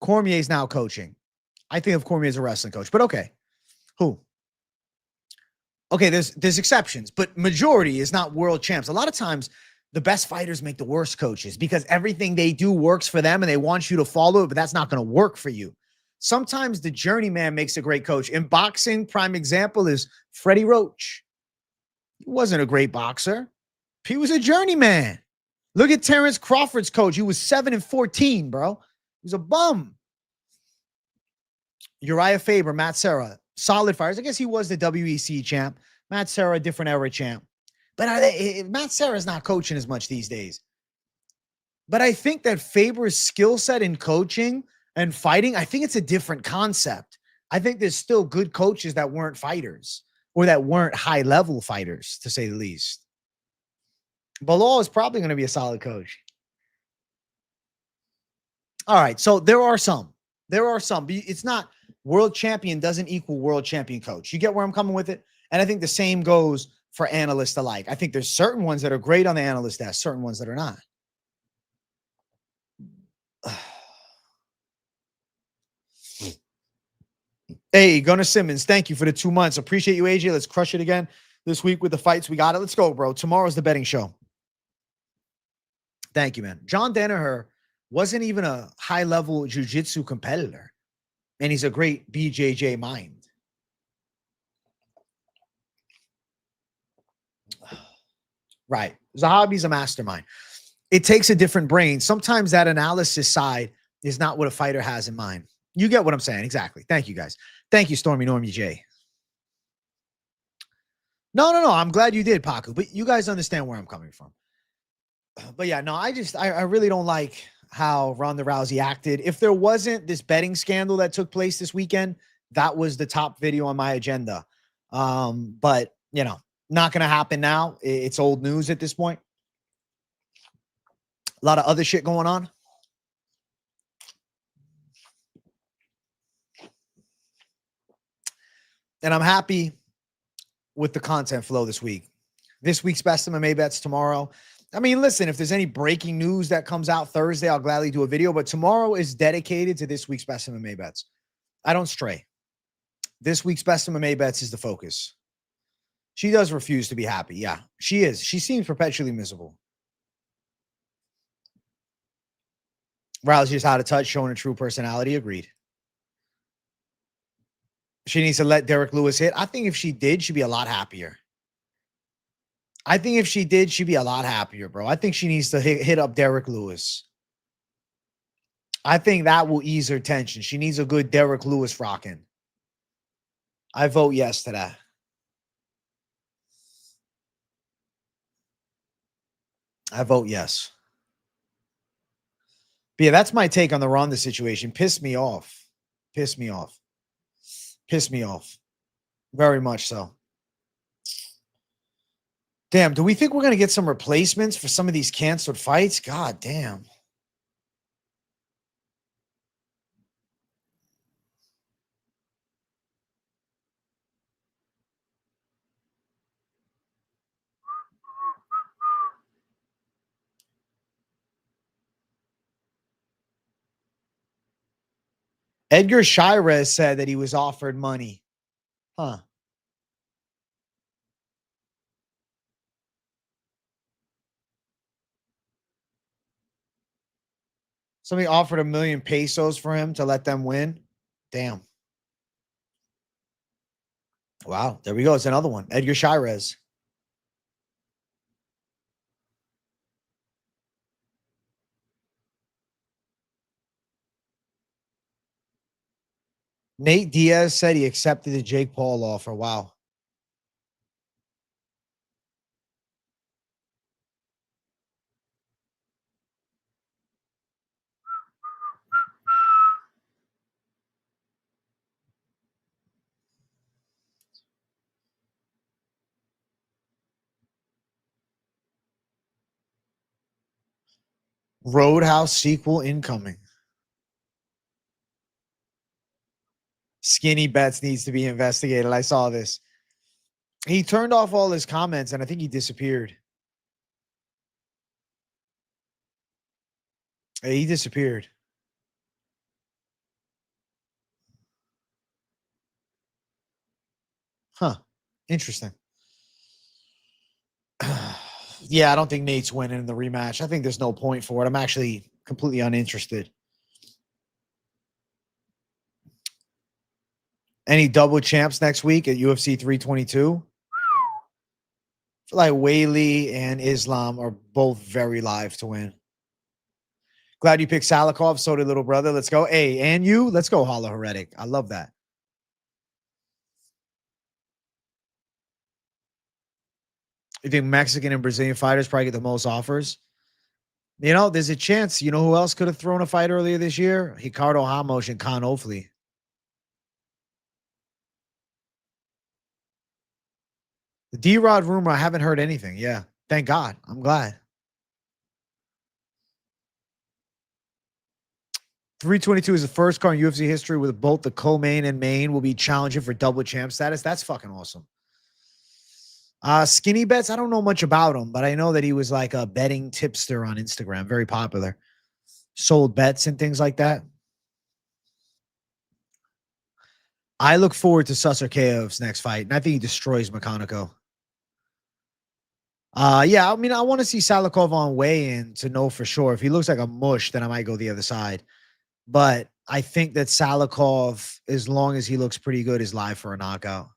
S1: Cormier's now coaching. I think of Cormier as a wrestling coach, but okay. Who? Okay, there's exceptions, but majority is not world champs. A lot of times, the best fighters make the worst coaches because everything they do works for them and they want you to follow it, but that's not going to work for you. Sometimes the journeyman makes a great coach. In boxing, prime example is Freddie Roach. He wasn't a great boxer. He was a journeyman. Look at Terrence Crawford's coach. He was 7-14, bro. He was a bum. Uriah Faber, Matt Serra, solid fighters. I guess he was the WEC champ. Matt Serra, different era champ. But Matt Serra's not coaching as much these days. But I think that Faber's skill set in coaching and fighting, I think it's a different concept. I think there's still good coaches that weren't fighters or that weren't high-level fighters, to say the least. Bilal is probably going to be a solid coach. All right, so there are some. But it's not world champion doesn't equal world champion coach. You get where I'm coming with it? And I think the same goes for analysts alike. I think there's certain ones that are great on the analyst desk, certain ones that are not. Hey, Gunnar Simmons, thank you for the 2 months. Appreciate you, AJ. Let's crush it again this week with the fights. We got it. Let's go, bro. Tomorrow's the betting show. Thank you, man. John Danaher wasn't even a high-level jiu-jitsu competitor, and he's a great BJJ mind. Right. Zahabi's a mastermind. It takes a different brain. Sometimes that analysis side is not what a fighter has in mind. You get what I'm saying. Exactly. Thank you, guys. Thank you, Stormy Normie J. No. I'm glad you did, Paku, but you guys understand where I'm coming from. But yeah, no, I really don't like how Ronda Rousey acted. If there wasn't this betting scandal that took place this weekend, that was the top video on my agenda. But, not going to happen now. It's old news at this point. A lot of other shit going on. And I'm happy with the content flow this week. This week's best MMA bets tomorrow. I mean, listen, if there's any breaking news that comes out Thursday, I'll gladly do a video. But tomorrow is dedicated to this week's best MMA bets. I don't stray. This week's best MMA bets is the focus. She does refuse to be happy. Yeah, she is. She seems perpetually miserable. Rousey is out of touch, showing a true personality. Agreed. She needs to let Derek Lewis hit. I think if she did, she'd be a lot happier. I think if she did, she'd be a lot happier, bro. I think she needs to hit up Derek Lewis. I think that will ease her tension. She needs a good Derek Lewis rocking. I vote yes to that. I vote yes. But yeah, that's my take on the Ronda situation. Pissed me off. Pissed me off. Pissed me off. Very much so. Damn, do we think we're going to get some replacements for some of these canceled fights? God damn. Edgar Shirez said that he was offered money. Huh. Somebody offered $1 million pesos for him to let them win. Damn. Wow. There we go. It's another one. Edgar Shirez. Nate Diaz said he accepted the Jake Paul offer. Wow. Roadhouse sequel incoming. Skinny Bets needs to be investigated. I saw this. He turned off all his comments and I think he disappeared. He disappeared. Huh. Interesting. Yeah, I don't think Nate's winning in the rematch. I think there's no point for it. I'm actually completely uninterested. Any double champs next week at UFC 322? I feel like Whaley and Islam are both very live to win. Glad you picked Salikov. So did little brother. Let's go. Hey, and you? Let's go, Hollow Heretic. I love that. You think Mexican and Brazilian fighters probably get the most offers? You know, there's a chance. You know who else could have thrown a fight earlier this year? Ricardo Ramos and Khan Ofli. The D-Rod rumor, I haven't heard anything. Yeah. Thank God. I'm glad. 322 is the first card in UFC history with both the co-main and main will be challenging for double champ status. That's fucking awesome. Skinny Bets, I don't know much about him, but I know that he was like a betting tipster on Instagram. Very popular. Sold bets and things like that. I look forward to Susarkaev's next fight, and I think he destroys Mechanico. Yeah, I mean, I want to see Salikov on weigh-in to know for sure. If he looks like a mush, then I might go the other side. But I think that Salikov, as long as he looks pretty good, is live for a knockout.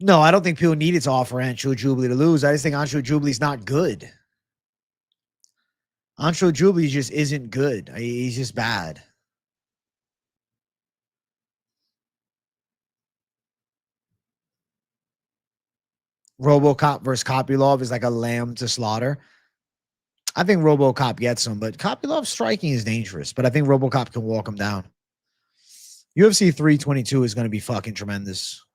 S1: No, I don't think people needed to offer Ancho Jubilee to lose. I just think Ancho Jubilee's not good. Ancho Jubilee just isn't good. He's just bad. RoboCop versus Kopylov is like a lamb to slaughter. I think RoboCop gets him, but Kopylov's striking is dangerous. But I think RoboCop can walk him down. UFC 322 is going to be fucking tremendous.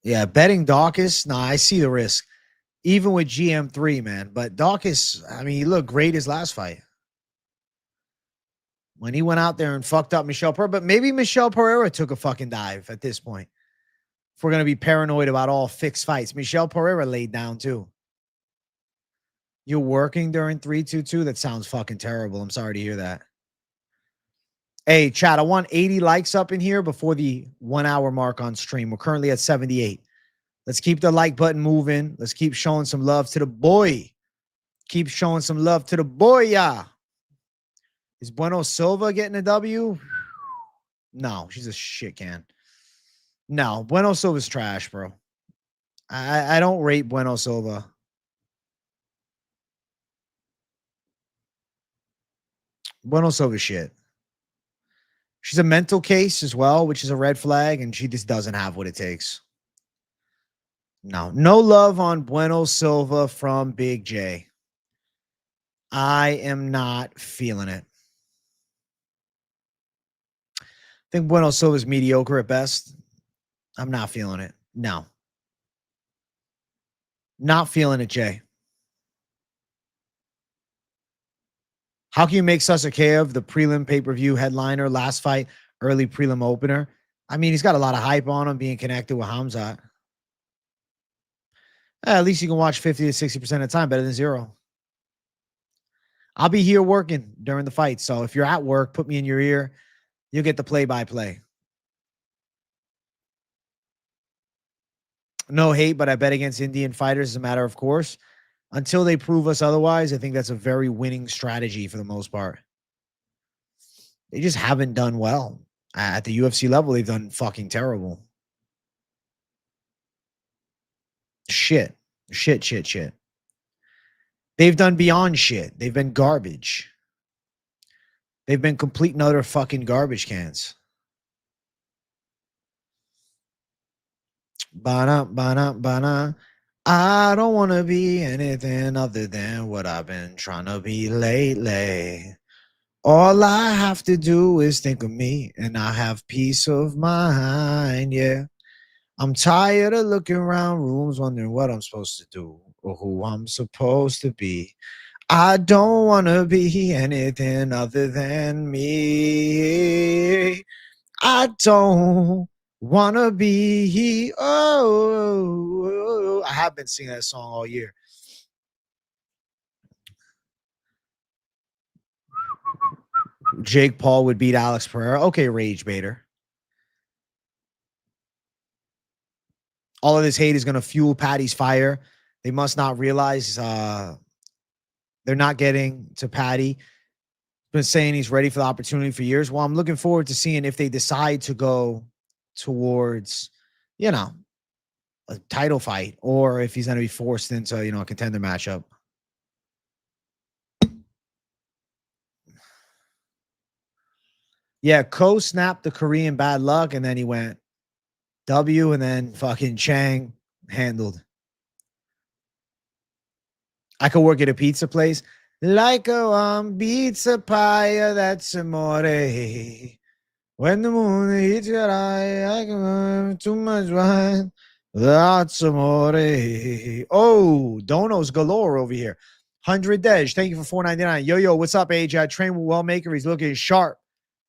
S1: Yeah, betting Dawkins. Nah, I see the risk. Even with GM3, man. But Dawkins, I mean, he looked great his last fight. When he went out there and fucked up Michelle Pereira. But maybe Michelle Pereira took a fucking dive at this point. If we're going to be paranoid about all fixed fights. Michelle Pereira laid down too. You're working during 322? That sounds fucking terrible. I'm sorry to hear that. Hey, chat, I want 80 likes up in here before the 1 hour mark on stream. We're currently at 78. Let's keep the like button moving. Let's keep showing some love to the boy. Keep showing some love to the boy, yeah. Is Bueno Silva getting a W? No, she's a shit can. No, Bueno Silva's trash, bro. I don't rate Bueno Silva. Bueno Silva shit. She's a mental case as well, which is a red flag, and she just doesn't have what it takes. No love on Bueno Silva from Big J. I am not feeling it. I think Bueno Silva is mediocre at best. I'm not feeling it. No. Not feeling it, Jay. How can you make Sasukev the prelim pay-per-view headliner, last fight, early prelim opener? I mean, he's got a lot of hype on him being connected with Hamzat. At least you can watch 50 to 60% of the time, better than zero. I'll be here working during the fight. So if you're at work, put me in your ear. You'll get the play-by-play. No hate, but I bet against Indian fighters as a matter of course. Until they prove us otherwise, I think that's a very winning strategy for the most part. They just haven't done well. At the UFC level, they've done fucking terrible. Shit. They've done beyond shit. They've been garbage. They've been complete and utter fucking garbage cans. Ba-na. I don't want to be anything other than what I've been trying to be lately. All I have to do is think of me and I have peace of mind, yeah. I'm tired of looking around rooms wondering what I'm supposed to do or who I'm supposed to be. I don't want to be anything other than me. I don't want to be. Oh, I have been singing that song all year. Jake Paul would beat Alex Pereira. Okay, Rage Baiter. All of this hate is going to fuel Patty's fire. They must not realize they're not getting to Patty. Been saying he's ready for the opportunity for years. Well, I'm looking forward to seeing if they decide to go towards, a title fight or if he's going to be forced into, a contender matchup. Yeah, Ko snapped the Korean bad luck and then he went W and then fucking Chang handled. I could work at a pizza place. Like a pizza pie, that's amore. When the moon hits your eye, I can have too much wine. That's amore. Oh, donos galore over here. 100 Dej, thank you for $4.99. Yo, what's up, AJ? I train with Wellmaker. He's looking sharp.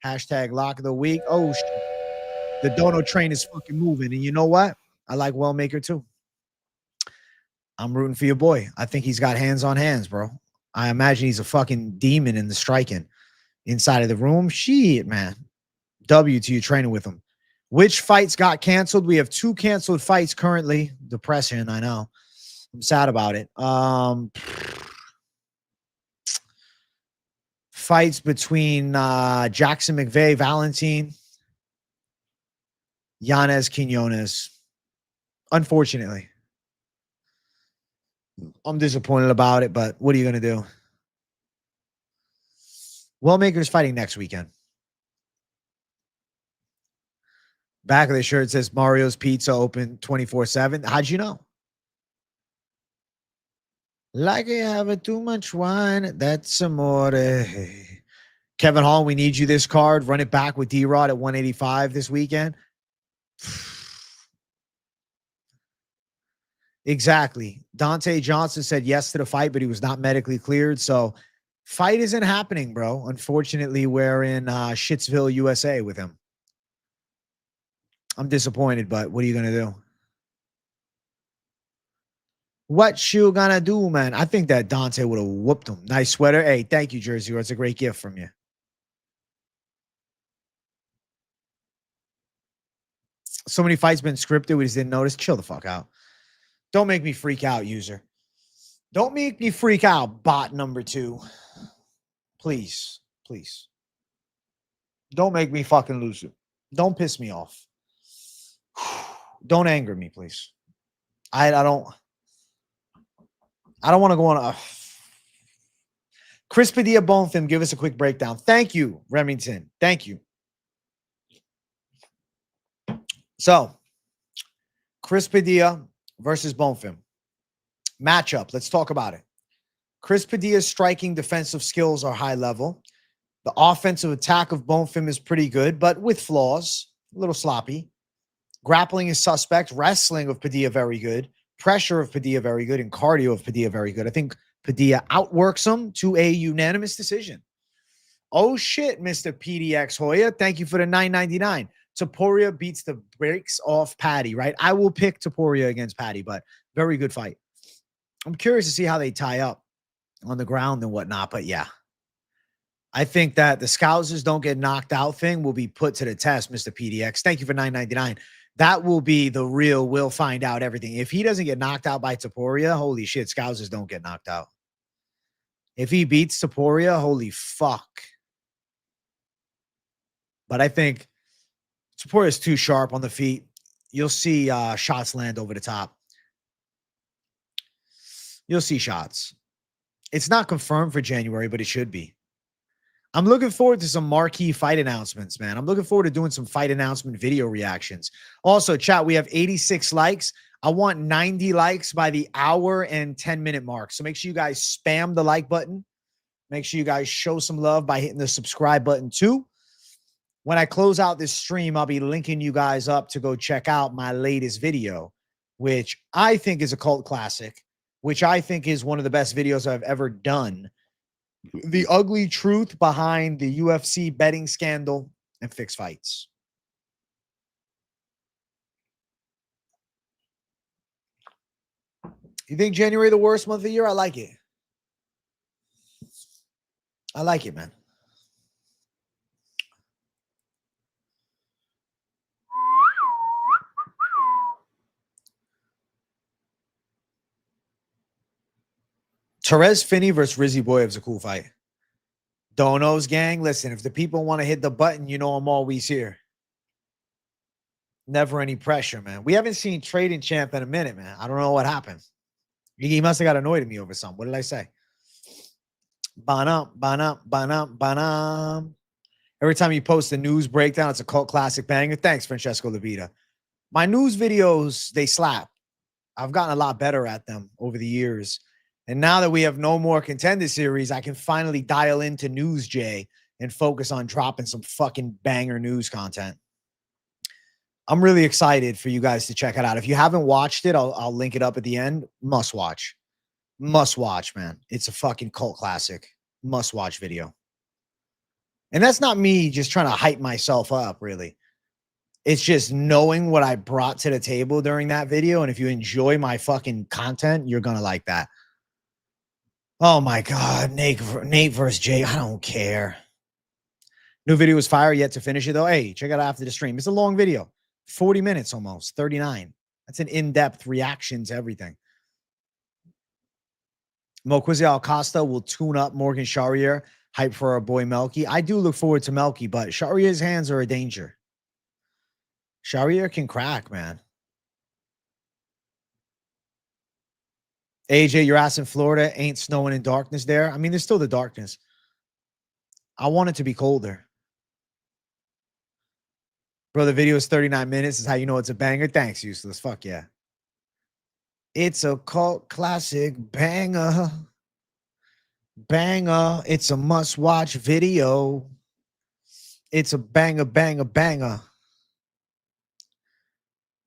S1: Hashtag lock of the week. Oh, shit. The dono train is fucking moving. And you know what? I like Wellmaker too. I'm rooting for your boy. I think he's got hands on hands, bro. I imagine he's a fucking demon in the striking inside of the room. Shit, man. W to you training with him. Which fights got canceled? We have 2 canceled fights currently. Depression, I know. I'm sad about it. Fights between Jackson McVeigh, Valentine, Yanez Quinones. Unfortunately. I'm disappointed about it, but what are you going to do? Wellmaker's fighting next weekend. Back of the shirt says Mario's Pizza open 24/7. How'd you know? Like you having too much wine. That's amore. Kevin Hall, we need you this card. Run it back with D-Rod at 185 this weekend. Exactly. Dante Johnson said yes to the fight, but he was not medically cleared. So fight isn't happening, bro. Unfortunately, we're in Shittsville, USA with him. I'm disappointed, but what are you going to do? What you gonna do, man? I think that Dante would have whooped him. Nice sweater. Hey, thank you, Jersey. It's a great gift from you. So many fights been scripted. We just didn't notice. Chill the fuck out. Don't make me freak out, user. Don't make me freak out, bot number 2. Please. Don't make me fucking lose it. Don't piss me off. Don't anger me, please. I don't want to go on a Chris Padilla Bonefim, give us a quick breakdown. Thank you, Remington. Thank you. So, Chris Padilla versus Bonfim. Matchup. Let's talk about it. Chris Padilla's striking defensive skills are high level. The offensive attack of Bonfim is pretty good, but with flaws, a little sloppy. Grappling is suspect. Wrestling of Padilla, very good. Pressure of Padilla, very good. And cardio of Padilla, very good. I think Padilla outworks him to a unanimous decision. Oh, shit, Mr. PDX Hoya. Thank you for the $9.99. Topuria beats the brakes off Patty, right? I will pick Topuria against Patty, but very good fight. I'm curious to see how they tie up on the ground and whatnot, but yeah. I think that the Scousers don't get knocked out thing will be put to the test, Mr. PDX. Thank you for $9.99. That will be the real, we'll find out everything. If he doesn't get knocked out by Topuria, holy shit, Scousers don't get knocked out. If he beats Topuria, holy fuck. But I think Topuria is too sharp on the feet. You'll see shots land over the top. You'll see shots. It's not confirmed for January, but it should be. I'm looking forward to some marquee fight announcements, man. I'm looking forward to doing some fight announcement video reactions. Also, chat, we have 86 likes. I want 90 likes by the hour and 10-minute mark. So make sure you guys spam the like button. Make sure you guys show some love by hitting the subscribe button too. When I close out this stream, I'll be linking you guys up to go check out my latest video, which I think is a cult classic, which I think is one of the best videos I've ever done. The ugly truth behind the UFC betting scandal and fixed fights. You think January the worst month of the year? I like it. I like it, man. Therese Finney versus Rizzy Boyev is a cool fight. Donos gang, listen, if the people want to hit the button, you know I'm always here. Never any pressure, man. We haven't seen Trading Champ in a minute, man. I don't know what happened. He must have got annoyed at me over something. What did I say? Banam, banam, banam, banam. Every time you post a news breakdown, it's a cult classic banger. Thanks, Francesco Levita. My news videos, they slap. I've gotten a lot better at them over the years. And now that we have no more Contender Series, I can finally dial into News J and focus on dropping some fucking banger news content. I'm really excited for you guys to check it out. If you haven't watched it, I'll link it up at the end. Must watch. Must watch, man. It's a fucking cult classic. Must watch video. And that's not me just trying to hype myself up, really. It's just knowing what I brought to the table during that video. And if you enjoy my fucking content, you're going to like that. Oh my God, Nate versus Jay. I don't care. New video was fire, yet to finish it though. Hey, check it out after the stream. It's a long video, 40 minutes almost, 39. That's an in-depth reaction to everything. Moquizzi Alcosta will tune up Morgan Charrier. Hype for our boy Melky. I do look forward to Melky, but Charrier's hands are a danger. Charrier can crack, man. AJ, your ass in Florida ain't snowing in darkness there. I mean, there's still the darkness. I want it to be colder. Bro, the video is 39 minutes. Is how you know it's a banger. Thanks, Useless. Fuck yeah. It's a cult classic banger. Banger. It's a must-watch video. It's a banger, banger, banger.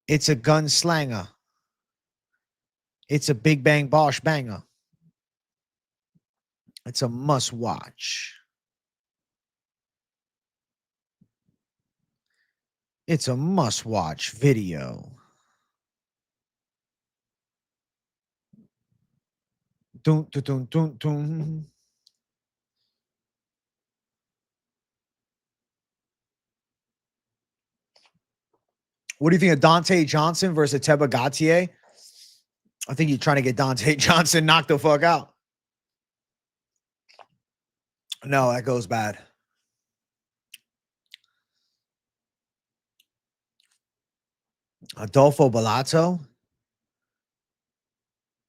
S1: It's a gunslanger. It's a Big Bang Bosh banger. It's a must-watch. It's a must-watch video. Dun, dun, dun, dun, dun. What do you think of Dante Johnson versus Teba Gautier? I think you're trying to get Dante Johnson knocked the fuck out. No, that goes bad. Adolfo Bellato?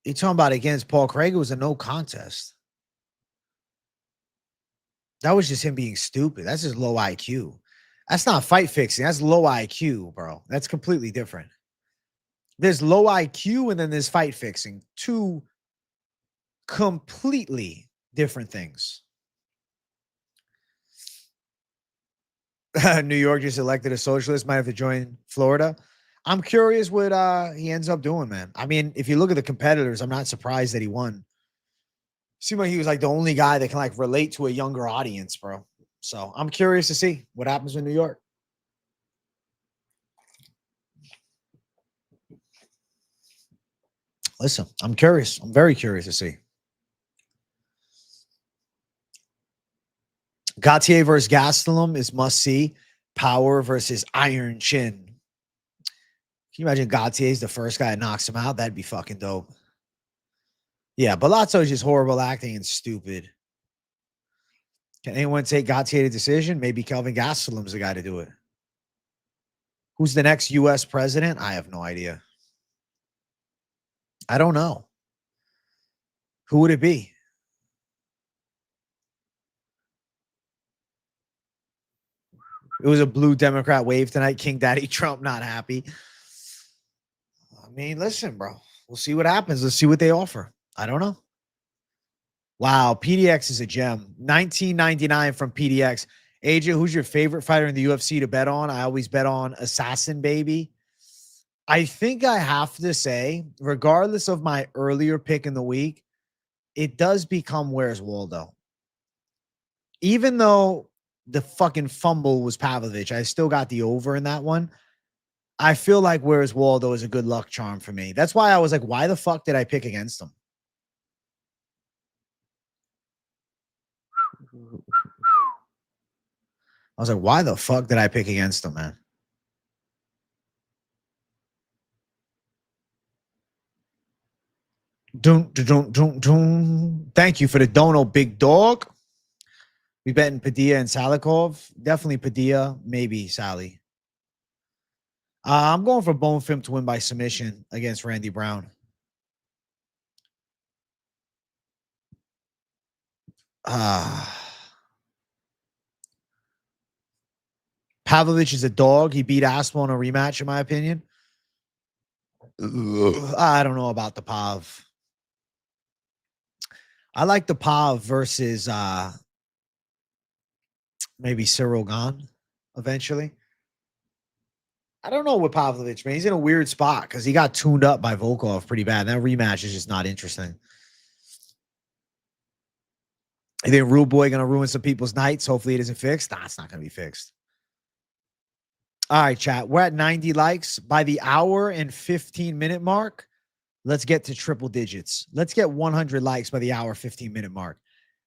S1: You talking about against Paul Craig? It was a no contest. That was just him being stupid. That's just low IQ. That's not fight fixing. That's low IQ, bro. That's completely different. There's low IQ and then there's fight fixing. Two completely different things. New York just elected a socialist, might have to join Florida. I'm curious what he ends up doing, man. I mean, if you look at the competitors, I'm not surprised that he won. Seemed like he was like the only guy that can like relate to a younger audience, bro. So I'm curious to see what happens in New York. Listen, I'm curious. I'm very curious to see. Gautier versus Gastelum is must see. Power versus Iron Chin. Can you imagine Gautier's the first guy that knocks him out? That'd be fucking dope. Yeah, Palazzo is just horrible acting and stupid. Can anyone take Gautier to decision? Maybe Kelvin Gastelum's the guy to do it. Who's the next U.S. president? I have no idea. I don't know. Who would it be? It was a blue Democrat wave tonight. King Daddy Trump not happy. I mean, listen, bro. We'll see what happens. Let's see what they offer. I don't know. Wow, PDX is a gem. $19.99 from PDX. AJ, who's your favorite fighter in the UFC to bet on? I always bet on Assassin Baby. I think I have to say, regardless of my earlier pick in the week, it does become Where's Waldo. Even though the fucking fumble was Pavlovich, I still got the over in that one. I feel like Where's Waldo is a good luck charm for me. That's why I was like, why the fuck did I pick against him? I was like, why the fuck did I pick against him, man? Thank you for the dono, big dog. We betting Padilla and Salikov. Definitely Padilla, maybe Sally. I'm going for Bone Fim to win by submission against Randy Brown. Pavlovich is a dog. He beat Aspel in a rematch, in my opinion. I don't know about the Pav. I like the Pav versus maybe Cyril Gahn eventually. I don't know with Pavlovich, man. He's in a weird spot because he got tuned up by Volkov pretty bad. That rematch is just not interesting. You think Rude Boy going to ruin some people's nights? Hopefully it isn't fixed. Nah, it's not going to be fixed. All right, chat. We're at 90 likes. By the hour and 15-minute mark, let's get to triple digits. Let's get 100 likes by the hour, 15-minute mark.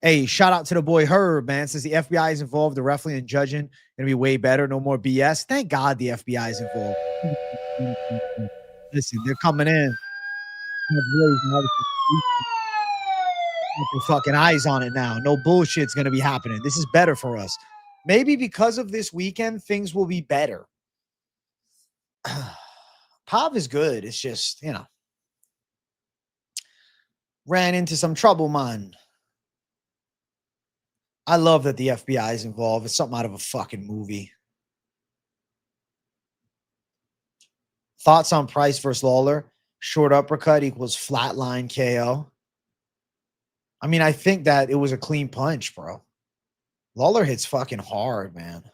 S1: Hey, shout out to the boy Herb, man. Since the FBI is involved, the referee and judging going to be way better. No more BS. Thank God the FBI is involved. Listen, they're coming in. Put fucking eyes on it now. No bullshit's going to be happening. This is better for us. Maybe because of this weekend, things will be better. Pav is good. It's just, you know, ran into some trouble, man. I love that the FBI is involved. It's something out of a fucking movie. Thoughts on Price versus Lawler? Short uppercut equals flatline KO. I mean, I think that it was a clean punch, bro. Lawler hits fucking hard, man.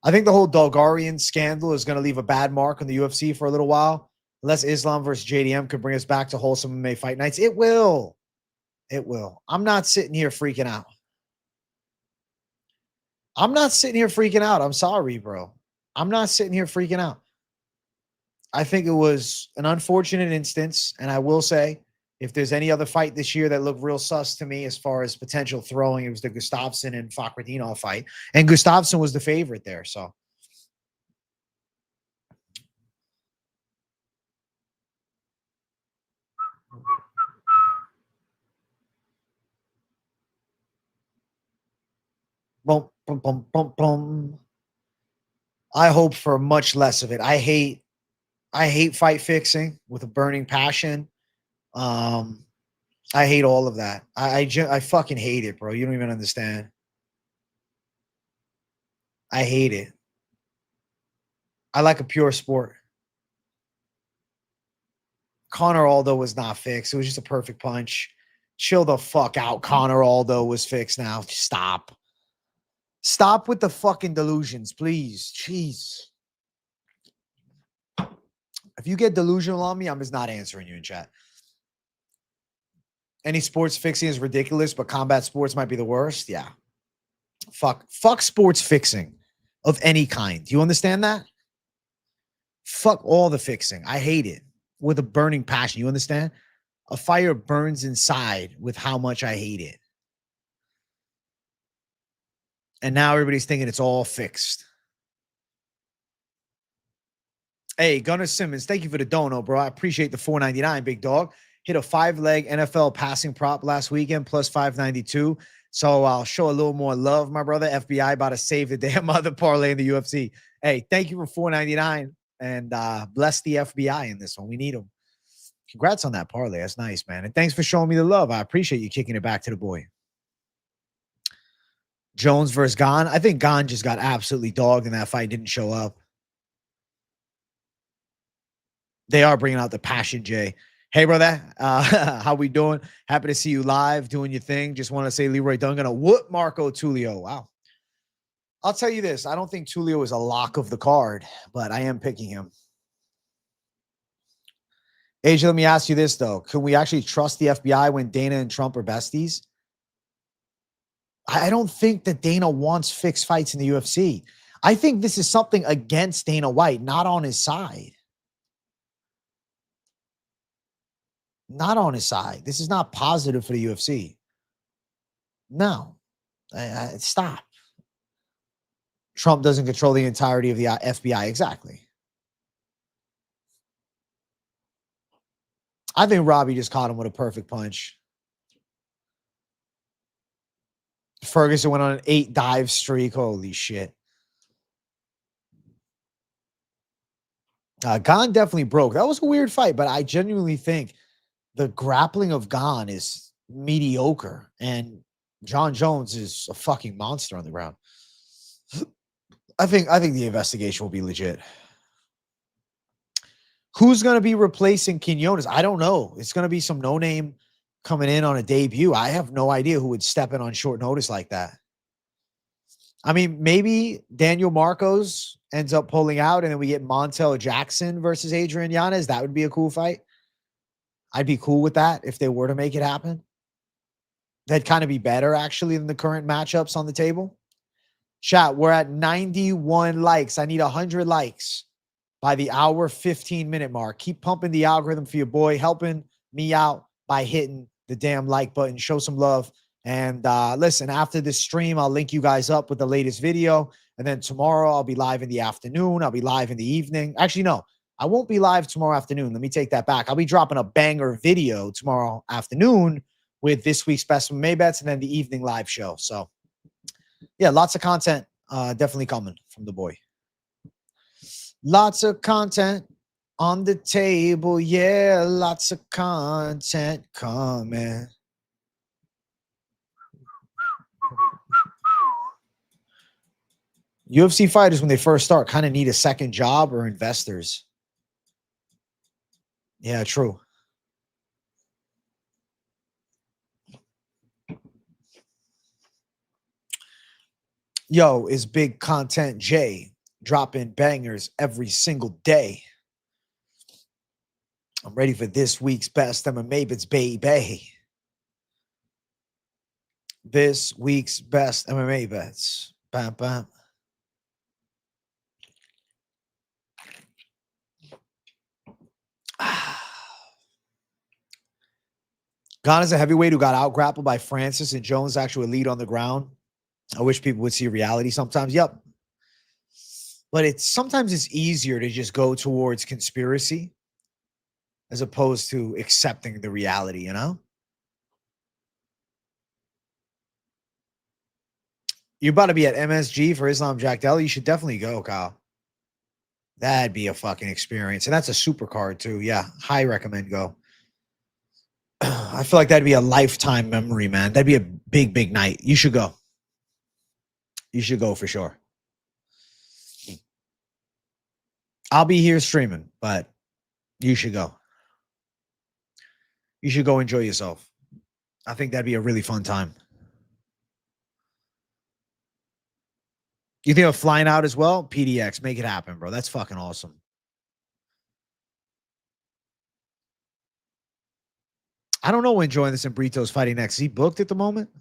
S1: I think the whole Dolgarian scandal is going to leave a bad mark on the UFC for a little while. Unless Islam versus JDM could bring us back to wholesome MMA fight nights. It will. It will. I'm not sitting here freaking out. I'm not sitting here freaking out. I'm sorry, bro. I'm not sitting here freaking out. I think it was an unfortunate instance. And I will say, if there's any other fight this year that looked real sus to me as far as potential throwing, it was the Gustafsson and Fakhretdinov fight. And Gustafsson was the favorite there. So. Boom, boom, boom, boom, boom. I hope for much less of it. I hate fight fixing with a burning passion. I hate all of that. I fucking hate it, bro. You don't even understand. I hate it. I like a pure sport. Conor Aldo was not fixed. It was just a perfect punch. Chill the fuck out. Conor Aldo was fixed now. Stop. Stop with the fucking delusions, please. Jeez. If you get delusional on me, I'm just not answering you in chat. Any sports fixing is ridiculous, but combat sports might be the worst. Yeah. Fuck sports fixing of any kind. Do you understand that? Fuck all the fixing. I hate it with a burning passion. You understand? A fire burns inside with how much I hate it. And now everybody's thinking it's all fixed. Hey, Gunnar Simmons, thank you for the dono, bro. I appreciate the $4.99, big dog. Hit a 5-leg NFL passing prop last weekend, plus 592. So I'll show a little more love, my brother. FBI about to save the damn other parlay in the UFC. Hey, thank you for $4.99 and bless the FBI in this one. We need them. Congrats on that parlay. That's nice, man. And thanks for showing me the love. I appreciate you kicking it back to the boy. Jones versus Gane. I think Gane just got absolutely dogged in that fight. Didn't show up. They are bringing out the passion, Jay. Hey, brother. How we doing? Happy to see you live doing your thing. Just want to say Leroy Dunn gonna whoop Marco Tulio. Wow. I'll tell you this. I don't think Tulio is a lock of the card, but I am picking him. AJ, let me ask you this, though. Can we actually trust the FBI when Dana and Trump are besties? I don't think that Dana wants fixed fights in the UFC. I think this is something against Dana White, not on his side. Not on his side. This is not positive for the UFC. No. Stop. Trump doesn't control the entirety of the FBI. Exactly. I think Robbie just caught him with a perfect punch. Ferguson went on an 8 dive streak. Holy shit. Gane definitely broke. That was a weird fight, but I genuinely think the grappling of Gane is mediocre, and John Jones is a fucking monster on the ground. I think the investigation will be legit. Who's going to be replacing Quinones? I don't know. It's going to be some no-name coming in on a debut. I have no idea who would step in on short notice like that. I mean, maybe Daniel Marcos ends up pulling out, and then we get Montel Jackson versus Adrian Yanez. That would be a cool fight. I'd be cool with that if they were to make it happen. That'd kind of be better, actually, than the current matchups on the table. Chat, we're at 91 likes. I need 100 likes by the hour 15-minute mark. Keep pumping the algorithm for your boy, helping me out by hitting the damn like button. Show some love. And listen, after this stream, I'll link you guys up with the latest video. And then tomorrow, I'll be live in the afternoon. I'll be live in the evening. Actually, no, I won't be live tomorrow afternoon. Let me take that back. I'll be dropping a banger video tomorrow afternoon with this week's Best May Bets and then the evening live show. So, yeah, lots of content definitely coming from the boy. Lots of content on the table. Yeah, lots of content coming. UFC fighters, when they first start, kind of need a second job or investors. Yeah, true. Yo, is Big Content Jay dropping bangers every single day. I'm ready for this week's Best MMA Bets, baby. This week's Best MMA Bets. Bam, bam. Gane is a heavyweight who got out grappled by Francis, and Jones actually a lead on the ground. I wish people would see reality sometimes. Yep. But sometimes it's easier to just go towards conspiracy as opposed to accepting the reality, you know? You're about to be at MSG for Islam Jack Deli. You should definitely go, Kyle. That'd be a fucking experience. And that's a super card too. Yeah. High recommend go. I feel like that'd be a lifetime memory, man. That'd be a big, big night. You should go. You should go for sure. I'll be here streaming, but you should go. You should go enjoy yourself. I think that'd be a really fun time. You think of flying out as well? PDX, make it happen, bro. That's fucking awesome. I don't know when Joannis and Brito's fighting next. Is he booked at the moment?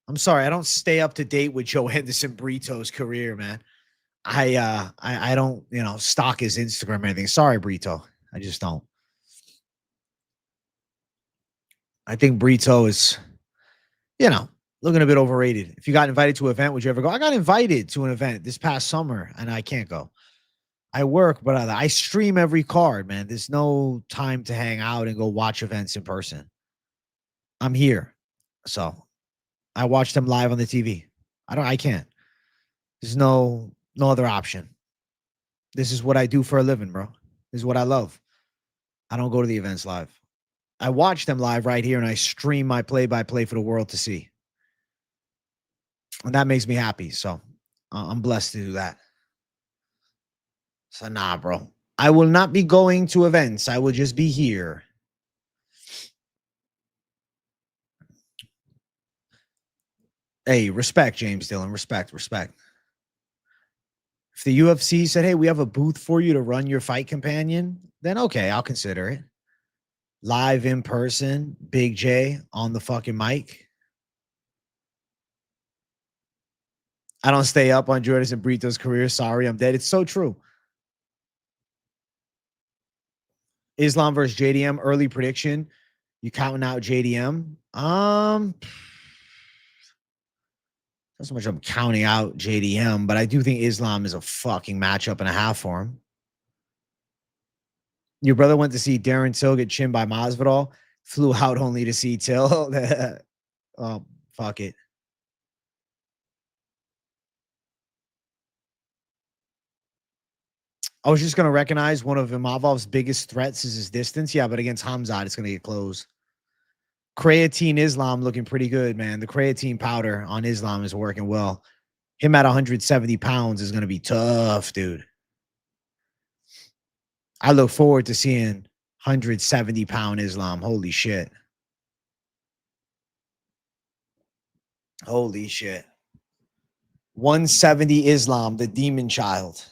S1: I'm sorry, I don't stay up to date with Joe Henderson Brito's career, man. I don't, stalk his Instagram or anything. Sorry, Brito. I just don't. I think Brito is, looking a bit overrated. If you got invited to an event, would you ever go? I got invited to an event this past summer and I can't go. I work, but I stream every card, man. There's no time to hang out and go watch events in person. I'm here. So I watch them live on the TV. I can't. There's no other option. This is what I do for a living, bro. This is what I love. I don't go to the events live. I watch them live right here and I stream my play-by-play for the world to see. And that makes me happy. So I'm blessed to do that. So nah, bro. I will not be going to events. I will just be here. Hey, respect, James Dillon. Respect. If the UFC said, hey, we have a booth for you to run your fight companion, then okay, I'll consider it. Live in person, Big J on the fucking mic. I don't stay up on Jordan and Brito's career. Sorry, I'm dead. It's so true. Islam versus JDM, early prediction. You counting out JDM? Not so much I'm counting out JDM, but I do think Islam is a fucking matchup and a half for him. Your brother went to see Darren Till get chinned by Masvidal, flew out only to see Till. Oh, fuck it. I was just going to recognize one of Imavov's biggest threats is his distance. Yeah, but against Hamzat, it's going to get close. Creatine Islam looking pretty good, man. The creatine powder on Islam is working well. Him at 170 pounds is going to be tough, dude. I look forward to seeing 170-pound Islam. Holy shit. Holy shit. 170 Islam, the demon child.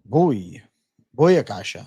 S1: Boy. Boy, Akasha.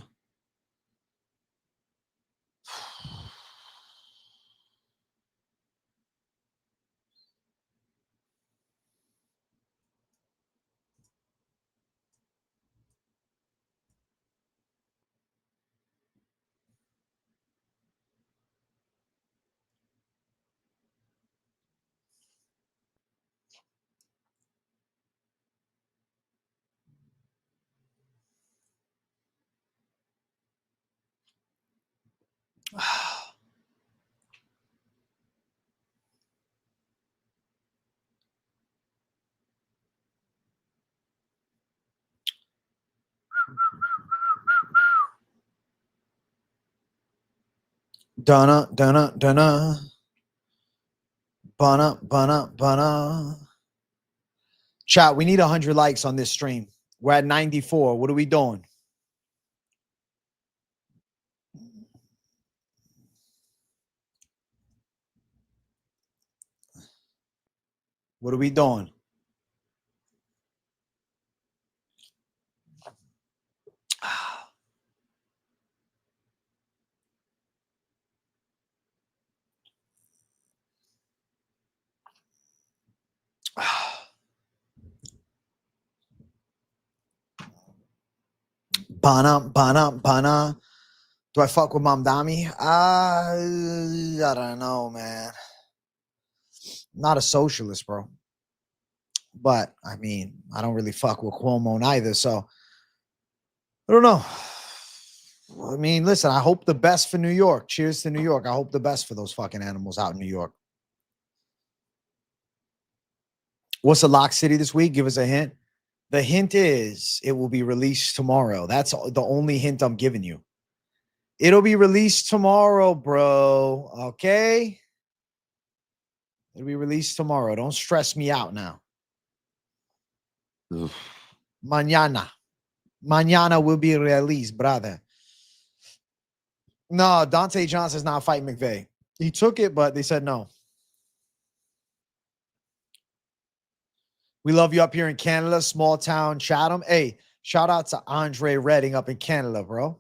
S1: Donna. Bana. Chat, we need 100 likes on this stream. We're at 94. What are we doing? What are we doing? Bana. Do I fuck with Mamdami? I don't know, man. Not a socialist, bro. But I mean, I don't really fuck with Cuomo neither. So I don't know. I mean, listen, I hope the best for New York. Cheers to New York. I hope the best for those fucking animals out in New York. What's the lock city this week? Give us a hint. The hint is it will be released tomorrow. That's the only hint I'm giving you. It'll be released tomorrow, bro. Okay. It'll be released tomorrow. Don't stress me out now. Oof. Mañana. Mañana will be released, brother. No, Dante Johnson's not fighting McVeigh. He took it, but they said no. We love you up here in Canada, small town Chatham. Hey, shout out to Andre Redding up in Canada, bro.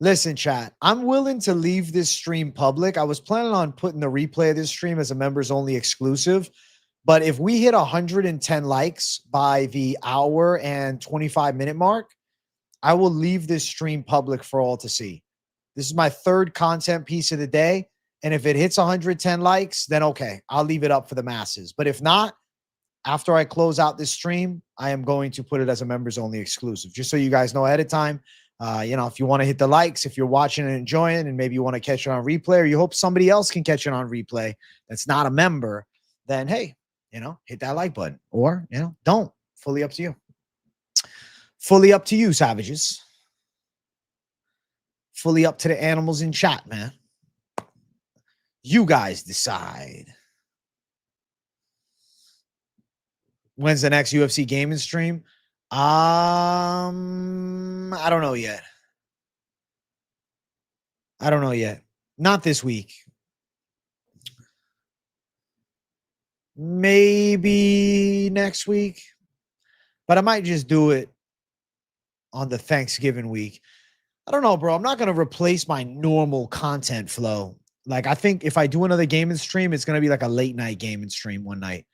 S1: Listen, chat, I'm willing to leave this stream public. I was planning on putting the replay of this stream as a members only exclusive. But if we hit 110 likes by the hour and 25-minute mark, I will leave this stream public for all to see. This is my third content piece of the day. And if it hits 110 likes, then okay, I'll leave it up for the masses. But if not, after I close out this stream, I am going to put it as a members only exclusive, just so you guys know ahead of time. If you want to hit the likes, if you're watching and enjoying, and maybe you want to catch it on replay, or you hope somebody else can catch it on replay that's not a member, then hey, hit that like button, or don't. Fully up to you. Fully up to you, savages. Fully up to the animals in chat, man. You guys decide. When's the next UFC gaming stream? I don't know yet. Not this week. Maybe next week. But I might just do it on the Thanksgiving week. I don't know, bro. I'm not going to replace my normal content flow. Like, I think if I do another gaming stream, it's going to be like a late night gaming stream one night.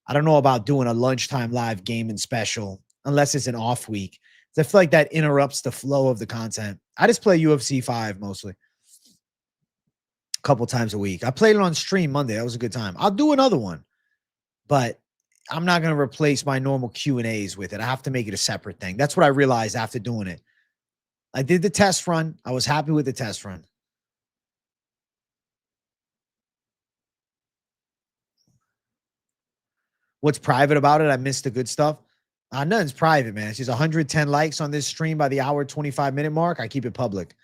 S1: I don't know about doing a lunchtime live gaming special unless it's an off week. I feel like that interrupts the flow of the content. I just play UFC 5 mostly. A couple times a week. I played it on stream Monday. That was a good time. I'll do another one, but I'm not going to replace my normal Q&As with it. I have to make it a separate thing. That's what I realized after doing it. I did the test run. I was happy with the test run. What's private about it? I missed the good stuff. Nothing's private, man. It's just 110 likes on this stream by the hour 25-minute mark. I keep it public.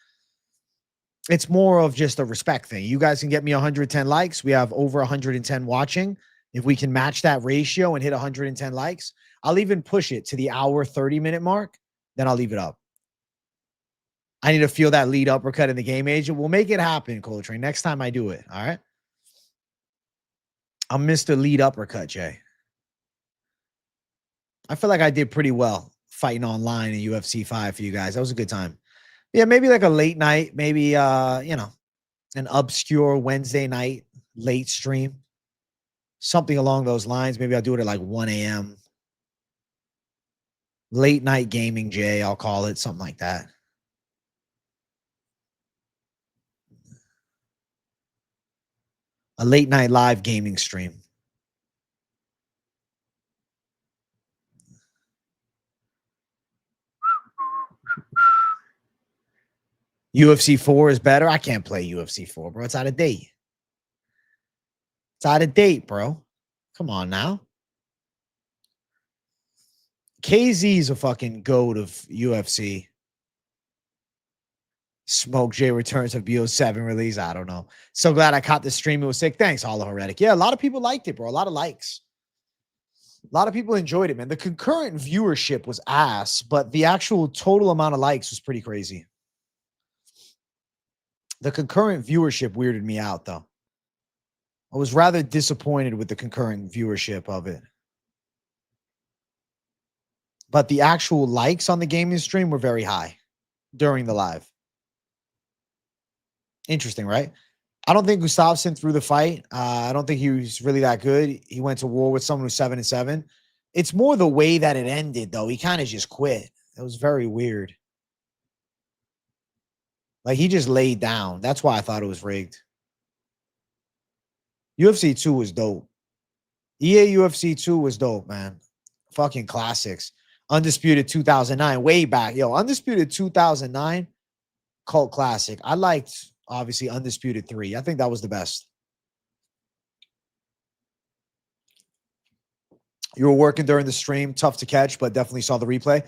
S1: It's more of just a respect thing. You guys can get me 110 likes. We have over 110 watching. If we can match that ratio and hit 110 likes, I'll even push it to the hour 30-minute mark. Then I'll leave it up. I need to feel that lead uppercut in the game agent. We'll make it happen, Coltrane. Next time I do it. All right. I'll miss the lead uppercut, Jay. I feel like I did pretty well fighting online in UFC 5 for you guys. That was a good time. Yeah, maybe like a late night, maybe an obscure Wednesday night late stream. Something along those lines. Maybe I'll do it at like 1 a.m. Late night gaming, Jay, I'll call it. Something like that. A late night live gaming stream. UFC 4 is better. I can't play UFC 4, bro. It's out of date. It's out of date, bro. Come on now. KZ's a fucking goat of UFC. Smoke J returns of BO7 release. I don't know. So glad I caught the stream. It was sick. Thanks, Hollow Heretic. Yeah, a lot of people liked it, bro. A lot of likes. A lot of people enjoyed it, man. The concurrent viewership was ass, but the actual total amount of likes was pretty crazy. The concurrent viewership weirded me out, though. I was rather disappointed with the concurrent viewership of it. But the actual likes on the gaming stream were very high during the live. Interesting, right? I don't think Gustafsson threw the fight. I don't think he was really that good. He went to war with someone who's 7-7. It's more the way that it ended, though. He kind of just quit. It was very weird. Like, he just laid down. That's why I thought it was rigged. UFC 2 was dope. EA UFC 2 was dope, man. Fucking classics. Undisputed 2009, way back. Yo, Undisputed 2009, cult classic. I liked, obviously, Undisputed 3. I think that was the best. You were working during the stream. Tough to catch, but definitely saw the replay.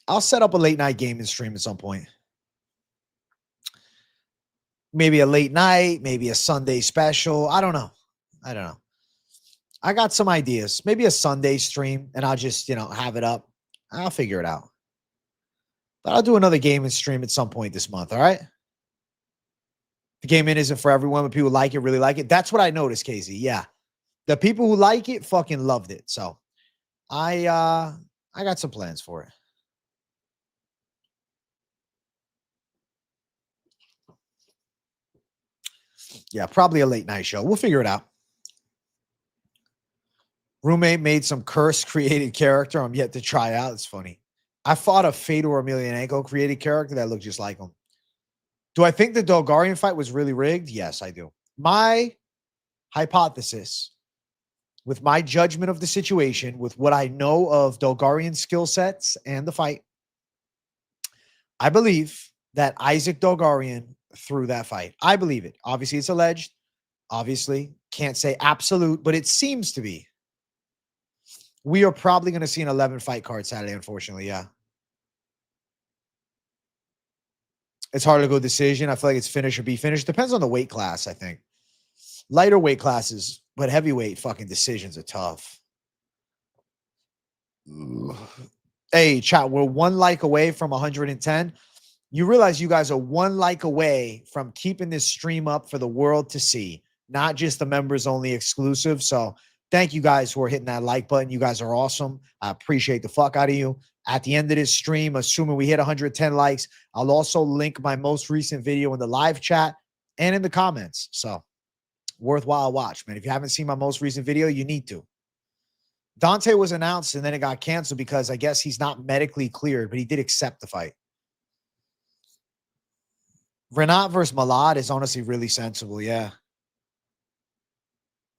S1: I'll set up a late night gaming stream at some point. Maybe a late night, maybe a Sunday special. I don't know. I got some ideas. Maybe a Sunday stream, and I'll just, have it up. I'll figure it out. But I'll do another gaming stream at some point this month, all right? The gaming isn't for everyone, but people like it, really like it. That's what I noticed, Casey. Yeah. The people who like it fucking loved it. So I got some plans for it. Yeah, probably a late night show. We'll figure it out. Roommate made some curse created character I'm yet to try out. It's funny. I fought a Fedor Emelianenko created character that looked just like him. Do I think the Dolgarian fight was really rigged? Yes, I do. My hypothesis, with my judgment of the situation, with what I know of Dolgarian's skill sets and the fight, I believe that Isaac Dolgarian threw that fight. I believe it. Obviously, it's alleged. Obviously, can't say absolute, but it seems to be. We are probably going to see an 11 fight card Saturday, unfortunately. Yeah. It's hard to go decision. I feel like it's finish or be finished. Depends on the weight class, I think. Lighter weight classes, but heavyweight fucking decisions are tough. Hey, chat, we're 1 like away from 110. You realize you guys are 1 like away from keeping this stream up for the world to see, not just the members only exclusive. So thank you guys who are hitting that like button. You guys are awesome. I appreciate the fuck out of you. At the end of this stream, assuming we hit 110 likes, I'll also link my most recent video in the live chat and in the comments. So worthwhile watch, man. If you haven't seen my most recent video, you need to. Dante was announced and then it got canceled because I guess he's not medically cleared, but he did accept the fight. Renat versus Malad is honestly really sensible. Yeah.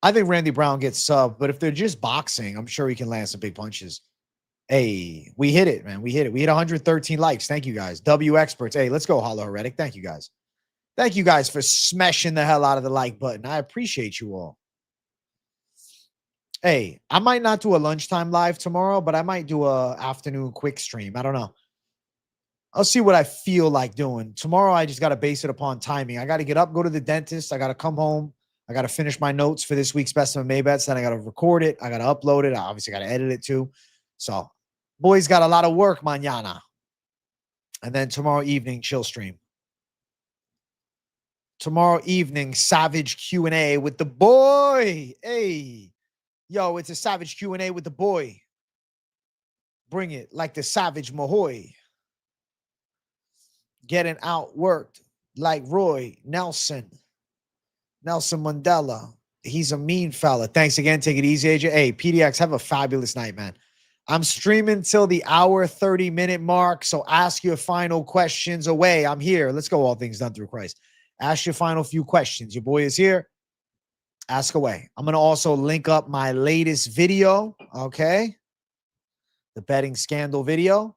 S1: I think Randy Brown gets subbed, but if they're just boxing, I'm sure he can land some big punches. Hey, we hit it, man. We hit it. We hit 113 likes. Thank you guys. W experts. Hey, let's go, Hollow Heretic. Thank you guys. Thank you guys for smashing the hell out of the like button. I appreciate you all. Hey, I might not do a lunchtime live tomorrow, but I might do a afternoon quick stream. I don't know. I'll see what I feel like doing. Tomorrow, I just got to base it upon timing. I got to get up, go to the dentist. I got to come home. I got to finish my notes for this week's Best of Maybets. Then I got to record it. I got to upload it. I obviously got to edit it too. So, boys got a lot of work mañana. And then tomorrow evening, chill stream. Tomorrow evening, Savage Q&A with the boy. Hey, yo, it's a Savage Q&A with the boy. Bring it like the Savage Mahoy. Getting outworked like Roy Nelson Mandela. He's a mean fella. Thanks again. Take it easy, AJ. Hey, PDX, have a fabulous night, man. I'm streaming till the hour 30-minute mark, so ask your final questions away. I'm here. Let's go, all things done through Christ. Ask your final few questions. Your boy is here. Ask away. I'm going to also link up my latest video, okay? The betting scandal video,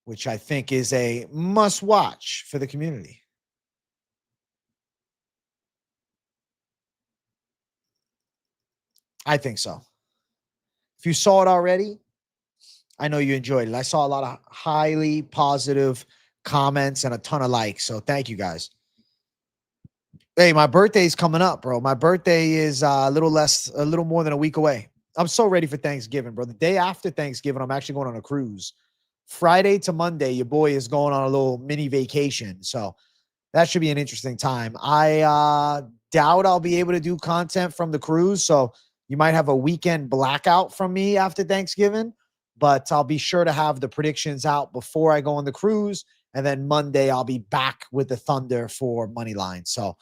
S1: which I think is a must-watch for the community. I think so. If you saw it already, I know you enjoyed it. I saw a lot of highly positive comments and a ton of likes, so thank you guys. Hey, my birthday's coming up, bro. My birthday is a little more than a week away. I'm so ready for Thanksgiving, bro. The day after Thanksgiving, I'm actually going on a cruise. Friday to Monday, your boy is going on a little mini vacation. So that should be an interesting time. I doubt I'll be able to do content from the cruise. So you might have a weekend blackout from me after Thanksgiving, but I'll be sure to have the predictions out before I go on the cruise. And then Monday, I'll be back with the Thunder for Moneyline. So,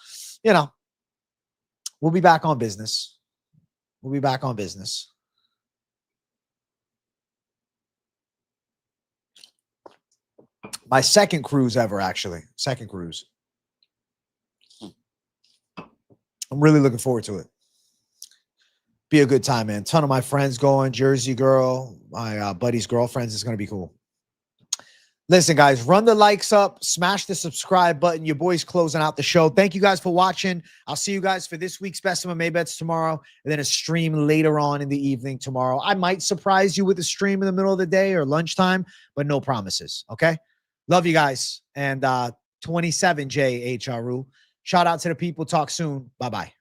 S1: we'll be back on business. We'll be back on business. My second cruise ever, actually. Second cruise. I'm really looking forward to it. Be a good time, man. Ton of my friends going. Jersey girl, my buddy's girlfriends. It's going to be cool. Listen, guys, run the likes up, smash the subscribe button. Your boy's closing out the show. Thank you guys for watching. I'll see you guys for this week's Best of May Bets tomorrow, and then a stream later on in the evening tomorrow. I might surprise you with a stream in the middle of the day or lunchtime, but no promises, okay? Love you guys. And 27J H.R. Shout out to the people. Talk soon. Bye-bye.